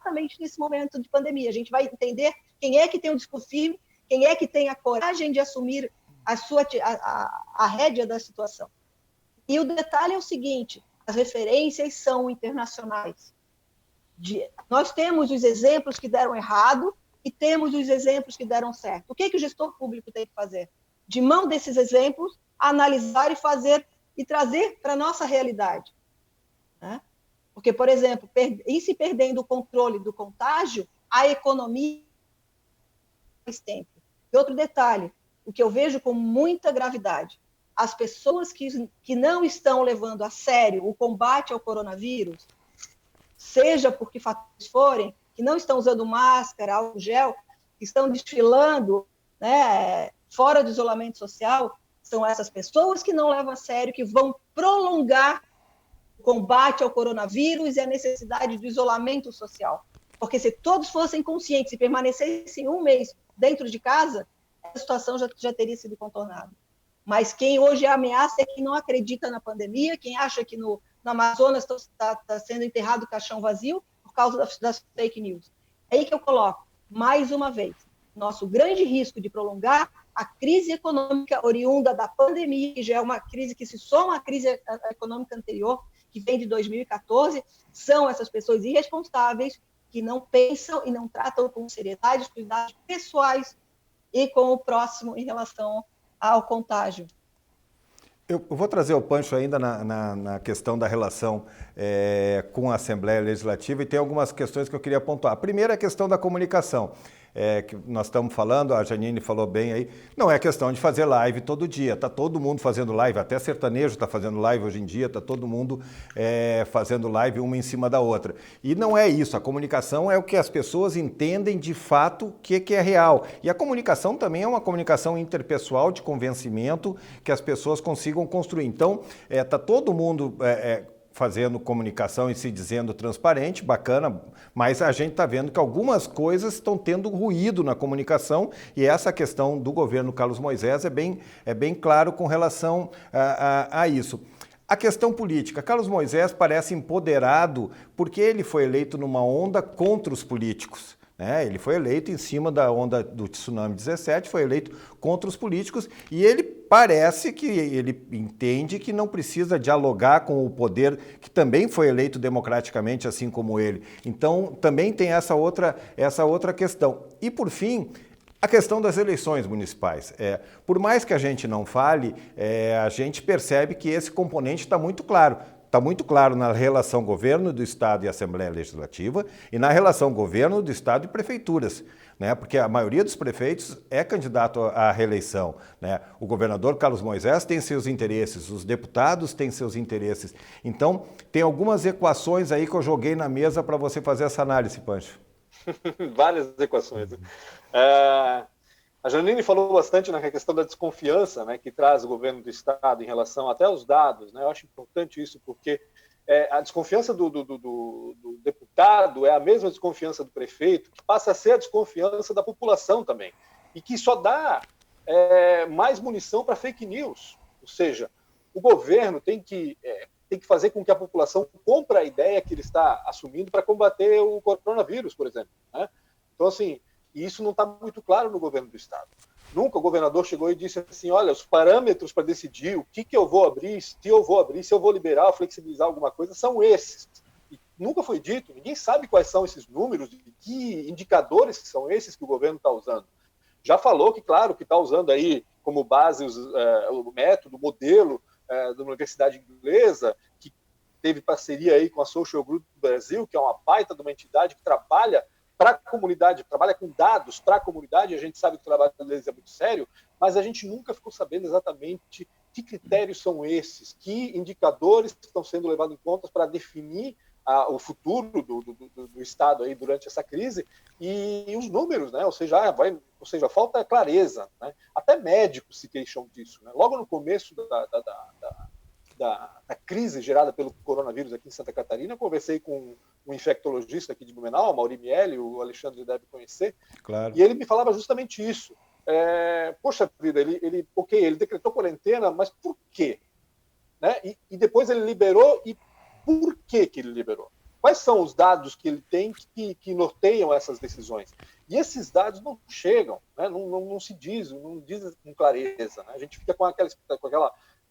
exatamente nesse momento de pandemia, a gente vai entender quem é que tem o discurso firme, quem é que tem a coragem de assumir a rédea da situação. E o detalhe é o seguinte, as referências são internacionais. Nós temos os exemplos que deram errado e temos os exemplos que deram certo. O que o gestor público tem que fazer? De mão desses exemplos, analisar e fazer e trazer para a nossa realidade. Né? Porque, por exemplo, em se perdendo o controle do contágio, a economia mais tempo. E outro detalhe, o que eu vejo com muita gravidade, as pessoas que não estão levando a sério o combate ao coronavírus, seja por que fatores forem, que não estão usando máscara, álcool gel, que estão desfilando, né, fora do isolamento social, são essas pessoas que não levam a sério, que vão prolongar o combate ao coronavírus e a necessidade do isolamento social. Porque se todos fossem conscientes e permanecessem um mês dentro de casa, a situação já teria sido contornada. Mas quem hoje ameaça é quem não acredita na pandemia, quem acha que no Amazonas está sendo enterrado o caixão vazio por causa das fake news. É aí que eu coloco, mais uma vez, nosso grande risco de prolongar a crise econômica oriunda da pandemia, que já é uma crise que se soma à crise econômica anterior, que vem de 2014, são essas pessoas irresponsáveis que não pensam e não tratam com seriedade os cuidados pessoais e com o próximo em relação ao contágio. Eu vou trazer o Pancho ainda na questão da relação com a Assembleia Legislativa e tem algumas questões que eu queria pontuar. A primeira é a questão da comunicação. Que nós estamos falando, a Janine falou bem aí, não é questão de fazer live todo dia, está todo mundo fazendo live, até sertanejo está fazendo live hoje em dia, está todo mundo fazendo live uma em cima da outra. E não é isso, a comunicação é o que as pessoas entendem de fato o que é real. E a comunicação também é uma comunicação interpessoal de convencimento que as pessoas consigam construir. Então, está todo mundo fazendo comunicação e se dizendo transparente, bacana, mas a gente está vendo que algumas coisas estão tendo ruído na comunicação e essa questão do governo Carlos Moisés é bem claro com relação a isso. A questão política, Carlos Moisés parece empoderado porque ele foi eleito numa onda contra os políticos. Ele foi eleito em cima da onda do Tsunami 17, foi eleito contra os políticos e ele parece que ele entende que não precisa dialogar com o poder que também foi eleito democraticamente, assim como ele. Então, também tem essa outra questão. E, por fim, A questão das eleições municipais. Por mais que a gente não fale, a gente percebe que esse componente está muito claro. Está muito claro na relação governo do Estado e Assembleia Legislativa e na relação governo do Estado e prefeituras, né? Porque a maioria dos prefeitos é candidato à reeleição, né? O governador Carlos Moisés tem seus interesses, os deputados têm seus interesses. Então, tem algumas equações aí que eu joguei na mesa para você fazer essa análise, Pancho. Várias equações. A Janine falou bastante na questão da desconfiança, né, que traz o governo do Estado em relação até aos dados, né? Eu acho importante isso, porque a desconfiança do deputado é a mesma desconfiança do prefeito, que passa a ser a desconfiança da população também, e que só dá mais munição para fake news. Ou seja, o governo tem que fazer com que a população compre a ideia que ele está assumindo para combater o coronavírus, por exemplo, né? Então, assim, isso não está muito claro no governo do Estado. Nunca o governador chegou e disse assim, olha, os parâmetros para decidir o que eu vou abrir, se eu vou liberar ou flexibilizar alguma coisa, são esses. E nunca foi dito, ninguém sabe quais são esses números, e que indicadores são esses que o governo está usando. Já falou que, claro, que está usando aí como base o método, o modelo da Universidade Inglesa, que teve parceria aí com a Social Group do Brasil, que é uma baita de uma entidade que trabalha para a comunidade, trabalha com dados para a comunidade, a gente sabe que o trabalho deles é muito sério, mas a gente nunca ficou sabendo exatamente que critérios são esses, que indicadores estão sendo levados em conta para definir o futuro do Estado aí durante essa crise e os números, né? Ou seja, falta clareza, né? Até médicos se queixam disso, né? Logo no começo da crise gerada pelo coronavírus aqui em Santa Catarina, eu conversei com um infectologista aqui de Blumenau, Mauri Miele, o Alexandre deve conhecer, claro. E ele me falava justamente isso. Poxa vida, ele decretou quarentena, mas por quê? Né? E depois ele liberou, e por que ele liberou? Quais são os dados que ele tem que norteiam essas decisões? E esses dados não chegam, né? Não se diz, não diz com clareza, né? A gente fica com aquela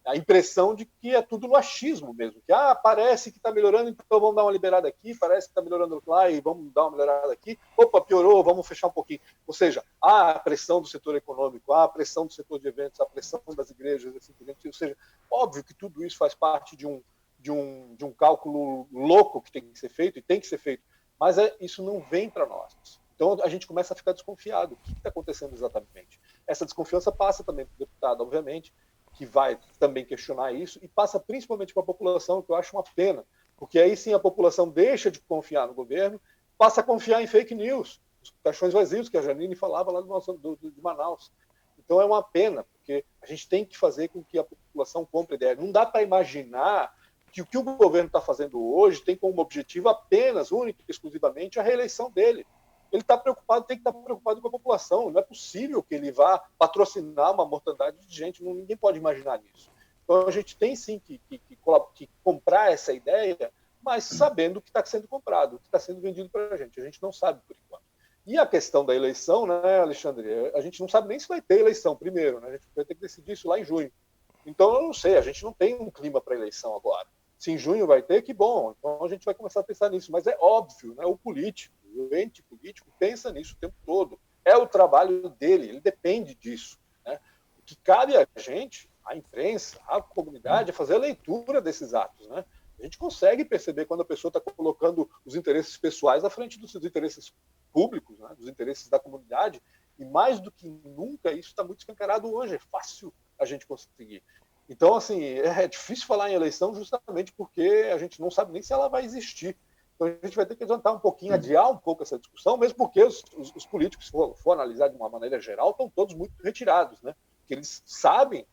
a impressão de que é tudo no achismo mesmo, que parece que está melhorando, então vamos dar uma liberada aqui, parece que está melhorando lá e vamos dar uma melhorada aqui, opa, piorou, vamos fechar um pouquinho. Ou seja, a pressão do setor econômico, a pressão do setor de eventos, a pressão das igrejas, assim por diante. Ou seja, óbvio que tudo isso faz parte de um cálculo louco que tem que ser feito, e tem que ser feito, mas isso não vem para nós. Então a gente começa a ficar desconfiado. O que está acontecendo exatamente? Essa desconfiança passa também para o deputado, obviamente, que vai também questionar isso, e passa principalmente para a população, que eu acho uma pena, porque aí sim a população deixa de confiar no governo, passa a confiar em fake news, os caixões vazios, que a Janine falava lá de Manaus. Então é uma pena, porque a gente tem que fazer com que a população compre ideia. Não dá para imaginar que o que o governo está fazendo hoje tem como objetivo apenas, único e exclusivamente, a reeleição dele. Ele está preocupado, tem que estar preocupado com a população. Não é possível que ele vá patrocinar uma mortandade de gente. Ninguém pode imaginar isso. Então a gente tem sim que comprar essa ideia, mas sabendo o que está sendo comprado, o que está sendo vendido para a gente. A gente não sabe por enquanto. E a questão da eleição, né, Alexandre? A gente não sabe nem se vai ter eleição primeiro, né? A gente vai ter que decidir isso lá em junho. Então eu não sei, a gente não tem um clima para eleição agora. Se em junho vai ter, que bom. Então a gente vai começar a pensar nisso. Mas é óbvio, né? O político, o ente político pensa nisso o tempo todo. É o trabalho dele, ele depende disso, né? O que cabe a gente, a imprensa, a comunidade, é fazer a leitura desses atos, né? A gente consegue perceber quando a pessoa está colocando os interesses pessoais à frente dos seus interesses públicos, né? Dos interesses da comunidade, e mais do que nunca isso está muito escancarado hoje, é fácil a gente conseguir. Então, assim, é difícil falar em eleição justamente porque a gente não sabe nem se ela vai existir. Então a gente vai ter que adiantar um pouquinho, adiar um pouco essa discussão, mesmo porque os políticos, se for analisar de uma maneira geral, estão todos muito retirados, né? Porque eles sabem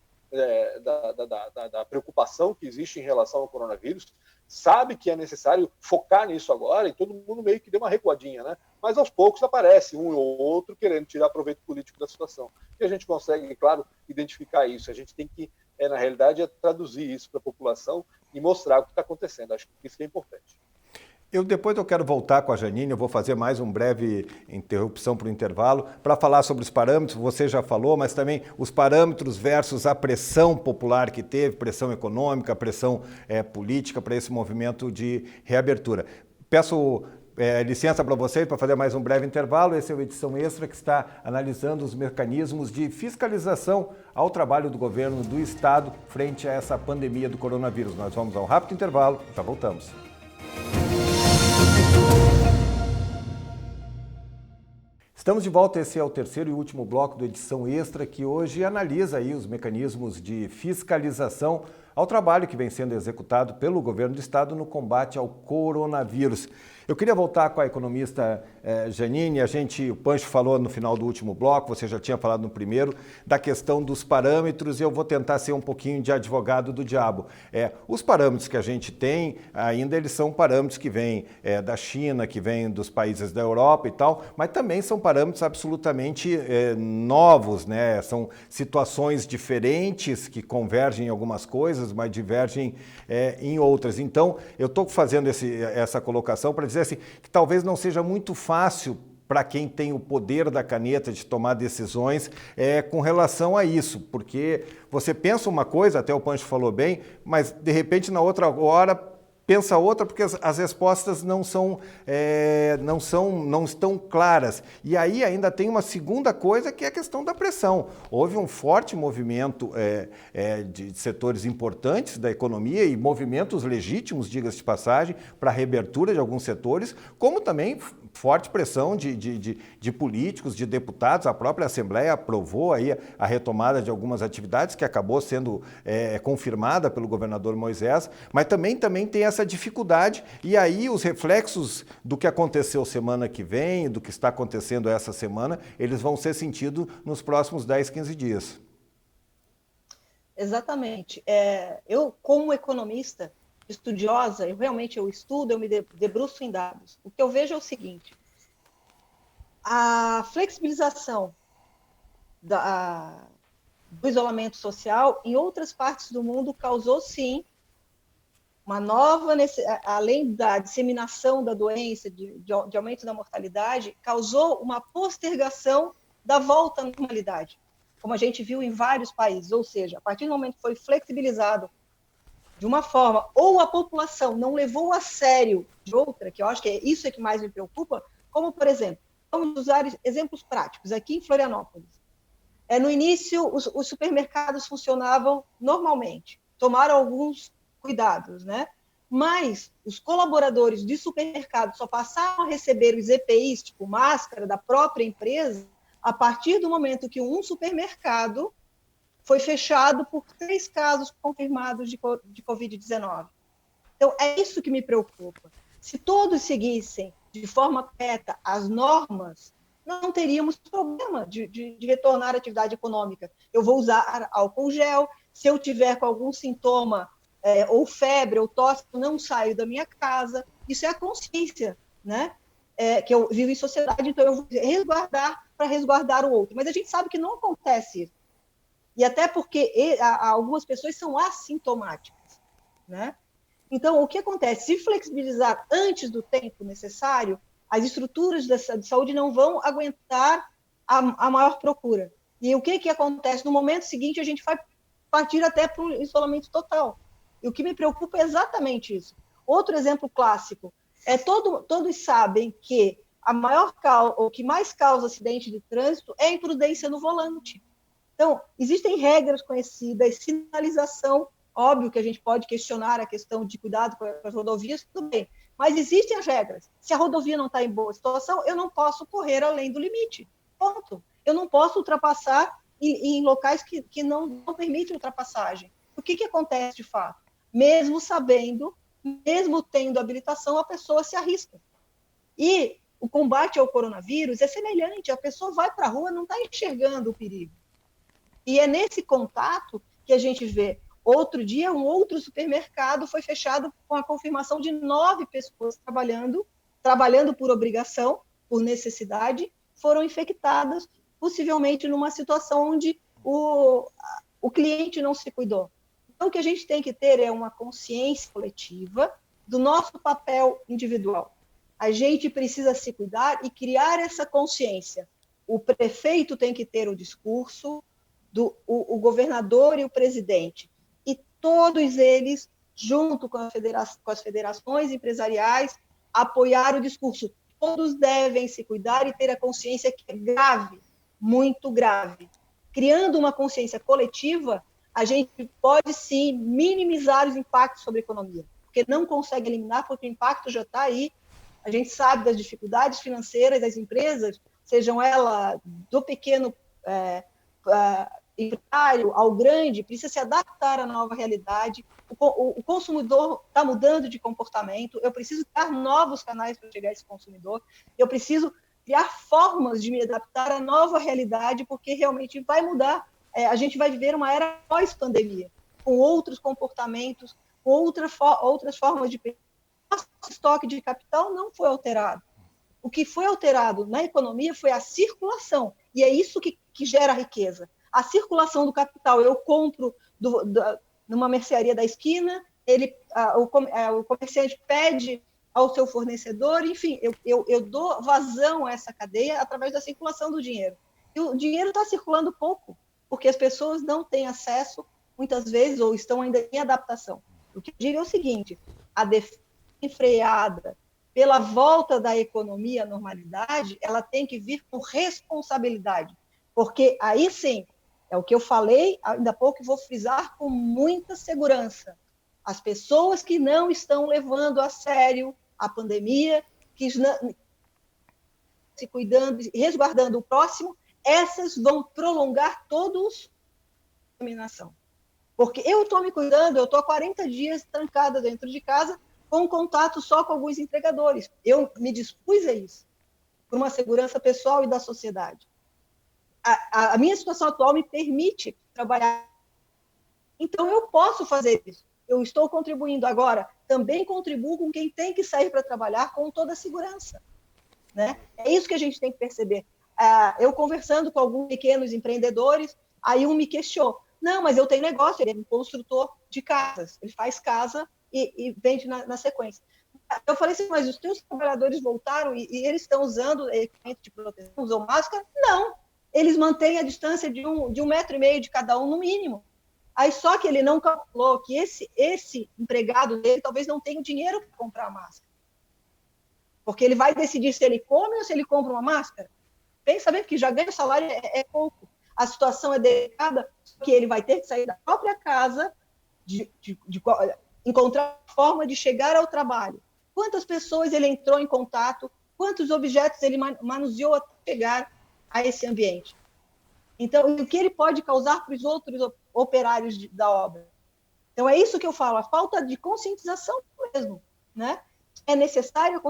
da preocupação que existe em relação ao coronavírus, sabe que é necessário focar nisso agora, e todo mundo meio que deu uma recuadinha, né? Mas aos poucos aparece um ou outro querendo tirar proveito político da situação. E a gente consegue, claro, identificar isso. A gente tem que, na realidade, traduzir isso para a população e mostrar o que está acontecendo. Acho que isso é importante. Depois eu quero voltar com a Janine, eu vou fazer mais uma breve interrupção para o intervalo, para falar sobre os parâmetros, você já falou, mas também os parâmetros versus a pressão popular que teve, pressão econômica, pressão política para esse movimento de reabertura. Peço licença para vocês para fazer mais um breve intervalo. Esse é o Edição Extra, que está analisando os mecanismos de fiscalização ao trabalho do governo do Estado frente a essa pandemia do coronavírus. Nós vamos a um rápido intervalo, já voltamos. Estamos de volta, esse é o terceiro e último bloco do Edição Extra, que hoje analisa aí os mecanismos de fiscalização ao trabalho que vem sendo executado pelo governo do Estado no combate ao coronavírus. Eu queria voltar com a economista Janine. O Pancho falou no final do último bloco, você já tinha falado no primeiro, da questão dos parâmetros, e eu vou tentar ser um pouquinho de advogado do diabo. Os parâmetros que a gente tem, ainda eles são parâmetros que vêm da China, que vêm dos países da Europa e tal, mas também são parâmetros absolutamente novos, né? São situações diferentes que convergem em algumas coisas, mas divergem em outras. Então, eu estou fazendo essa colocação para dizer assim, que talvez não seja muito fácil para quem tem o poder da caneta de tomar decisões com relação a isso, porque você pensa uma coisa, até o Pancho falou bem, mas de repente na outra hora pensa outra, porque as respostas não estão claras. E aí ainda tem uma segunda coisa, que é a questão da pressão. Houve um forte movimento de setores importantes da economia e movimentos legítimos, diga-se de passagem, para a reabertura de alguns setores, como também forte pressão de políticos, de deputados. A própria Assembleia aprovou aí a retomada de algumas atividades, que acabou sendo confirmada pelo governador Moisés, mas também tem essa dificuldade, e aí os reflexos do que aconteceu semana que vem, do que está acontecendo essa semana, eles vão ser sentidos nos próximos 10, 15 dias. Exatamente. Eu, como economista, estudiosa, eu estudo, eu me debruço em dados. O que eu vejo é o seguinte: a flexibilização do isolamento social em outras partes do mundo causou, sim, uma nova, além da disseminação da doença, de aumento da mortalidade, causou uma postergação da volta à normalidade, como a gente viu em vários países. Ou seja, a partir do momento que foi flexibilizado de uma forma, ou a população não levou a sério de outra, que eu acho que isso que mais me preocupa, como, por exemplo, vamos usar exemplos práticos. Aqui em Florianópolis, no início, os supermercados funcionavam normalmente, tomaram alguns cuidados, né? Mas os colaboradores de supermercado só passaram a receber os EPIs, tipo máscara, da própria empresa, a partir do momento que um supermercado foi fechado por 3 casos confirmados de Covid-19. Então, é isso que me preocupa. Se todos seguissem de forma correta as normas, não teríamos problema de retornar à atividade econômica. Eu vou usar álcool gel, se eu tiver com algum sintoma, ou febre, ou tosse, eu não saio da minha casa. Isso é a consciência, né? Que eu vivo em sociedade, então eu vou resguardar para resguardar o outro. Mas a gente sabe que não acontece isso. E até porque algumas pessoas são assintomáticas, né? Então, o que acontece? Se flexibilizar antes do tempo necessário, as estruturas de saúde não vão aguentar a maior procura. E o que acontece? No momento seguinte, a gente vai partir até para o isolamento total. E o que me preocupa é exatamente isso. Outro exemplo clássico todos sabem que o que mais causa acidente de trânsito é a imprudência no volante. Então, existem regras conhecidas, sinalização, óbvio que a gente pode questionar a questão de cuidado com as rodovias, tudo bem, mas existem as regras. Se a rodovia não está em boa situação, eu não posso correr além do limite, ponto. Eu não posso ultrapassar em locais que não permitem ultrapassagem. O que acontece de fato? Mesmo sabendo, mesmo tendo habilitação, a pessoa se arrisca. E o combate ao coronavírus é semelhante, a pessoa vai para a rua, não está enxergando o perigo. E é nesse contato que a gente vê. Outro dia, um outro supermercado foi fechado com a confirmação de 9 pessoas trabalhando por obrigação, por necessidade, foram infectadas, possivelmente numa situação onde o cliente não se cuidou. Então, o que a gente tem que ter é uma consciência coletiva do nosso papel individual. A gente precisa se cuidar e criar essa consciência. O prefeito tem que ter o discurso, o governador e o presidente, e todos eles, junto com as federações empresariais, apoiar o discurso. Todos devem se cuidar e ter a consciência que é grave, muito grave. Criando uma consciência coletiva, a gente pode, sim, minimizar os impactos sobre a economia, porque não consegue eliminar, porque o impacto já está aí. A gente sabe das dificuldades financeiras das empresas, sejam elas do pequeno empresário ao grande, precisa se adaptar à nova realidade. O consumidor está mudando de comportamento, eu preciso criar novos canais para chegar a esse consumidor, eu preciso criar formas de me adaptar à nova realidade, porque realmente vai mudar. A gente vai viver uma era pós-pandemia, com outros comportamentos, com outras formas de pensar. Nosso estoque de capital não foi alterado. O que foi alterado na economia foi a circulação, e é isso que gera riqueza. A circulação do capital. Eu compro numa mercearia da esquina, o comerciante pede ao seu fornecedor, enfim, eu dou vazão a essa cadeia através da circulação do dinheiro. E o dinheiro está circulando pouco, porque as pessoas não têm acesso, muitas vezes, ou estão ainda em adaptação. O que eu digo é o seguinte, a defesa freada pela volta da economia à normalidade, ela tem que vir com responsabilidade, porque aí sim, é o que eu falei ainda há pouco e vou frisar com muita segurança. As pessoas que não estão levando a sério a pandemia, que se cuidando e resguardando o próximo, essas vão prolongar todos a contaminação. Porque eu estou me cuidando, eu estou há 40 dias trancada dentro de casa, com contato só com alguns entregadores. Eu me dispus a isso, por uma segurança pessoal e da sociedade. A minha situação atual me permite trabalhar. Então, eu posso fazer isso. Eu estou contribuindo agora. Também contribuo com quem tem que sair para trabalhar com toda a segurança. Né? É isso que a gente tem que perceber. Eu conversando com alguns pequenos empreendedores, aí um me questionou. Não, mas eu tenho negócio, ele é um construtor de casas. Ele faz casa e vende na sequência. Eu falei assim, mas os teus trabalhadores voltaram e eles estão usando equipamento de proteção, usam máscara? Não. Eles mantêm a distância de 1,5 metro de cada um, no mínimo. Aí só que ele não calculou que esse empregado dele talvez não tenha o dinheiro para comprar a máscara. Porque ele vai decidir se ele come ou se ele compra uma máscara. Bem sabendo que já ganha salário é pouco. A situação é delicada, que ele vai ter que sair da própria casa, encontrar forma de chegar ao trabalho. Quantas pessoas ele entrou em contato, quantos objetos ele manuseou até chegar a esse ambiente. Então, o que ele pode causar para os outros operários da obra? Então, é isso que eu falo, a falta de conscientização mesmo. Né? É necessário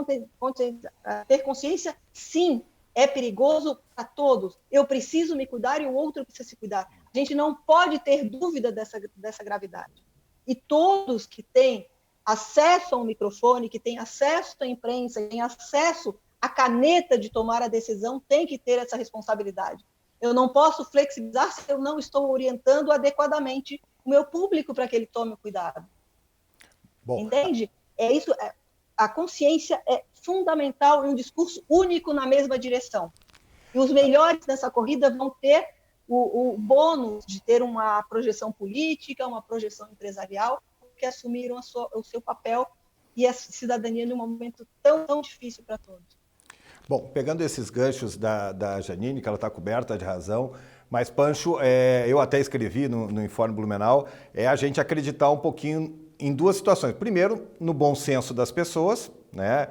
ter consciência? Sim, é perigoso para todos. Eu preciso me cuidar e o outro precisa se cuidar. A gente não pode ter dúvida dessa gravidade. E todos que têm acesso a um microfone, que têm acesso à imprensa, que têm acesso à caneta de tomar a decisão, têm que ter essa responsabilidade. Eu não posso flexibilizar se eu não estou orientando adequadamente o meu público para que ele tome cuidado. Bom, entende? É isso. A consciência é fundamental em um discurso único na mesma direção. E os melhores nessa corrida vão ter o bônus de ter uma projeção política, uma projeção empresarial, que assumiram o seu papel e a cidadania num momento tão difícil para todos. Bom, pegando esses ganchos da Janine, que ela está coberta de razão, mas, Pancho, eu até escrevi no Informe Blumenau, a gente acreditar um pouquinho em duas situações. Primeiro, no bom senso das pessoas, né?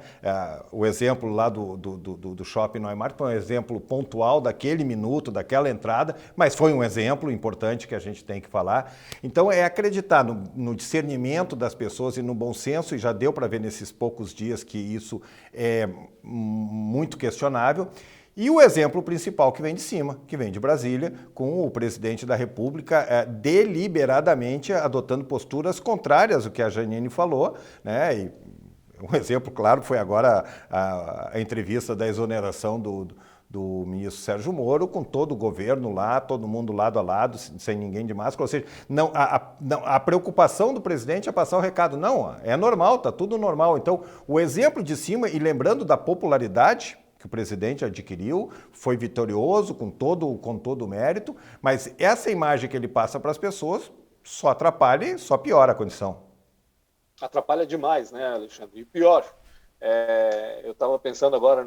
O exemplo lá do Shopping Neumarkt foi um exemplo pontual daquele minuto, daquela entrada, mas foi um exemplo importante que a gente tem que falar. Então, é acreditar no discernimento das pessoas e no bom senso, e já deu para ver nesses poucos dias que isso é muito questionável. E o exemplo principal que vem de cima, que vem de Brasília, com o presidente da República deliberadamente adotando posturas contrárias ao que a Janine falou, né? E um exemplo claro foi agora a entrevista da exoneração do ministro Sérgio Moro, com todo o governo lá, todo mundo lado a lado, sem ninguém de máscara. Ou seja, a preocupação do presidente é passar o recado. Não, é normal, está tudo normal. Então, o exemplo de cima, e lembrando da popularidade que o presidente adquiriu, foi vitorioso, com todo o mérito, mas essa imagem que ele passa para as pessoas só atrapalha e só piora a condição. Atrapalha demais, né, Alexandre? E pior, Eu estava pensando agora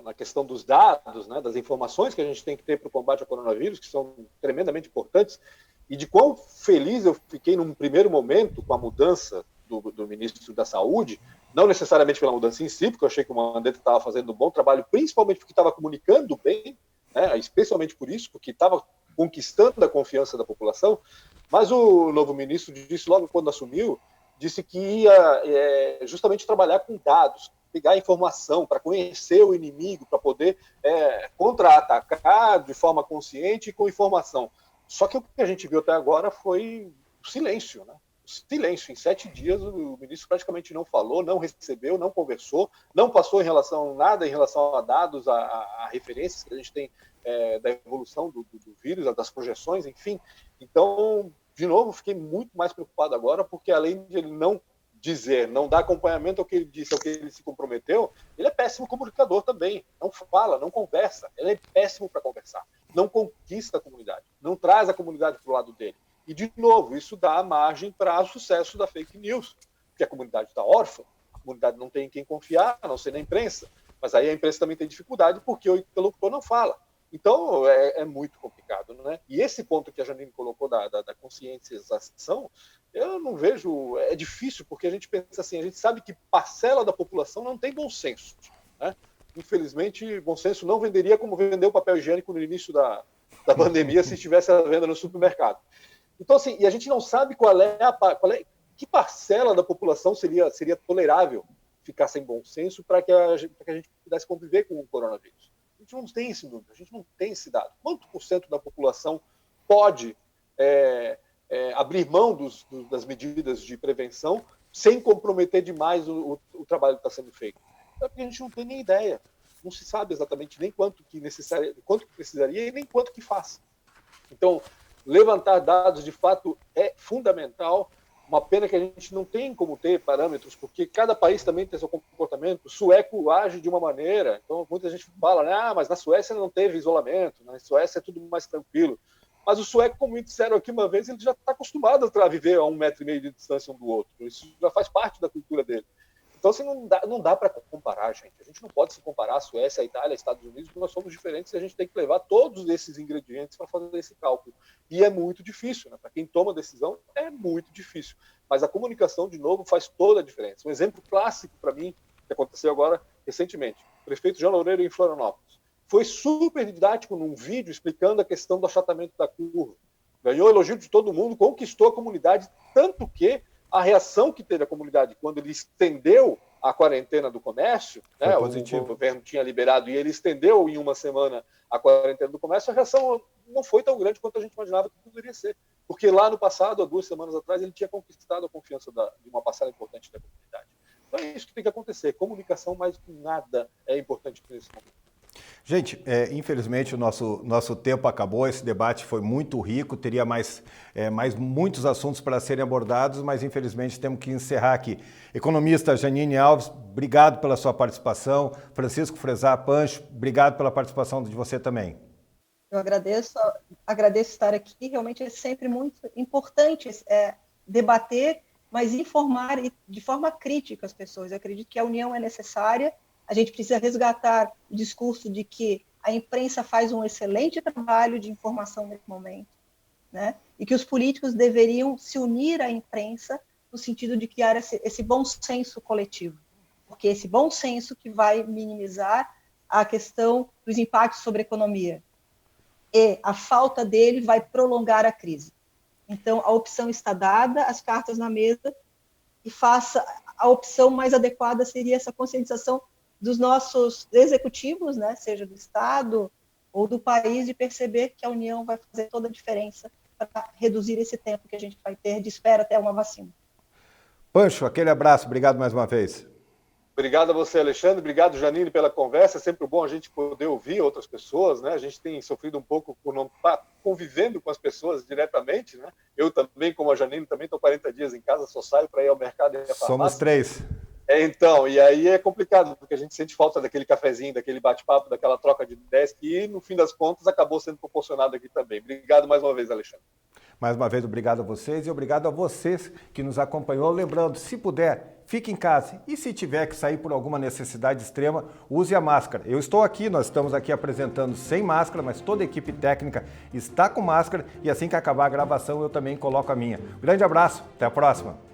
na questão dos dados, né, das informações que a gente tem que ter para o combate ao coronavírus, que são tremendamente importantes, e de quão feliz eu fiquei num primeiro momento com a mudança do ministro da Saúde, não necessariamente pela mudança em si, porque eu achei que o Mandetta estava fazendo um bom trabalho, principalmente porque estava comunicando bem, né, especialmente por isso, porque estava conquistando a confiança da população, mas o novo ministro disse logo quando assumiu, disse que ia justamente trabalhar com dados, pegar informação para conhecer o inimigo, para poder contra-atacar de forma consciente e com informação. Só que o que a gente viu até agora foi o silêncio, né? Silêncio. Em 7 dias, o ministro praticamente não falou, não recebeu, não conversou, não passou nada em relação a dados, a referências que a gente tem da evolução do vírus, das projeções, enfim. Então, de novo, fiquei muito mais preocupado agora, porque além de ele não dizer, não dar acompanhamento ao que ele disse, ao que ele se comprometeu, ele é péssimo comunicador também. Não fala, não conversa. Ele é péssimo para conversar. Não conquista a comunidade, não traz a comunidade para o lado dele. E, de novo, isso dá margem para o sucesso da fake news, porque a comunidade está órfã, a comunidade não tem em quem confiar, a não ser na imprensa. Mas aí a imprensa também tem dificuldade porque o interlocutor não fala. Então, é muito complicado, né? E esse ponto que a Janine colocou da conscientização, eu não vejo... É difícil, porque a gente pensa assim, a gente sabe que parcela da população não tem bom senso, né? Infelizmente, bom senso não venderia como vendeu o papel higiênico no início da pandemia se estivesse à venda no supermercado. Então, assim, e a gente não sabe que parcela da população seria tolerável ficar sem bom senso para que a gente pudesse conviver com o coronavírus. A gente não tem esse número, a gente não tem esse dado. Quanto por cento da população pode abrir mão das medidas de prevenção sem comprometer demais o trabalho que está sendo feito? Porque a gente não tem nem ideia. Não se sabe exatamente nem quanto que precisaria e nem quanto que faz. Então, levantar dados, de fato, é fundamental. Uma pena que a gente não tem como ter parâmetros, porque cada país também tem seu comportamento. O sueco age de uma maneira, então muita gente fala, né, mas na Suécia não teve isolamento, na Suécia é tudo mais tranquilo. Mas o sueco, como me disseram aqui uma vez, ele já está acostumado a viver a 1,5 metro de distância um do outro. Isso já faz parte da cultura dele. Então, assim, não dá para comparar, gente. A gente não pode se comparar a Suécia, a Itália, Estados Unidos, porque nós somos diferentes e a gente tem que levar todos esses ingredientes para fazer esse cálculo. E é muito difícil, né? Para quem toma decisão, é muito difícil. Mas a comunicação, de novo, faz toda a diferença. Um exemplo clássico para mim, que aconteceu agora recentemente, o prefeito João Loureiro em Florianópolis. Foi super didático num vídeo explicando a questão do achatamento da curva. Ganhou elogio de todo mundo, conquistou a comunidade, tanto que a reação que teve a comunidade quando ele estendeu a quarentena do comércio, né, o governo tinha liberado e ele estendeu em 1 semana a quarentena do comércio, a reação não foi tão grande quanto a gente imaginava que poderia ser. Porque lá no passado, há 2 semanas atrás, ele tinha conquistado a confiança de uma parcela importante da comunidade. Então é isso que tem que acontecer. Comunicação, mais do que nada, é importante nesse momento. Gente, infelizmente o nosso tempo acabou, esse debate foi muito rico, teria mais muitos assuntos para serem abordados, mas infelizmente temos que encerrar aqui. Economista Janine Alves, obrigado pela sua participação. Francisco Frezar Pancho, obrigado pela participação de você também. Eu agradeço estar aqui, realmente é sempre muito importante debater, mas informar de forma crítica as pessoas. Eu acredito que a união é necessária. A gente precisa resgatar o discurso de que a imprensa faz um excelente trabalho de informação nesse momento, né? E que os políticos deveriam se unir à imprensa no sentido de criar esse bom senso coletivo, porque esse bom senso que vai minimizar a questão dos impactos sobre a economia. E a falta dele vai prolongar a crise. Então, a opção está dada, as cartas na mesa, e a opção mais adequada seria essa conscientização dos nossos executivos, né, seja do Estado ou do país, de perceber que a união vai fazer toda a diferença para reduzir esse tempo que a gente vai ter de espera até uma vacina. Pancho, aquele abraço, obrigado mais uma vez. Obrigado a você, Alexandre, obrigado, Janine, pela conversa, é sempre bom a gente poder ouvir outras pessoas, né? A gente tem sofrido um pouco por não estar convivendo com as pessoas diretamente, né? Eu também, como a Janine, também estou 40 dias em casa, só saio para ir ao mercado e à farmácia. Somos 3. Então, e aí é complicado, porque a gente sente falta daquele cafezinho, daquele bate-papo, daquela troca de ideias, que no fim das contas acabou sendo proporcionado aqui também. Obrigado mais uma vez, Alexandre. Mais uma vez, obrigado a vocês e obrigado a vocês que nos acompanhou. Lembrando, se puder, fique em casa e se tiver que sair por alguma necessidade extrema, use a máscara. Nós estamos aqui apresentando sem máscara, mas toda a equipe técnica está com máscara e assim que acabar a gravação eu também coloco a minha. Grande abraço, até a próxima!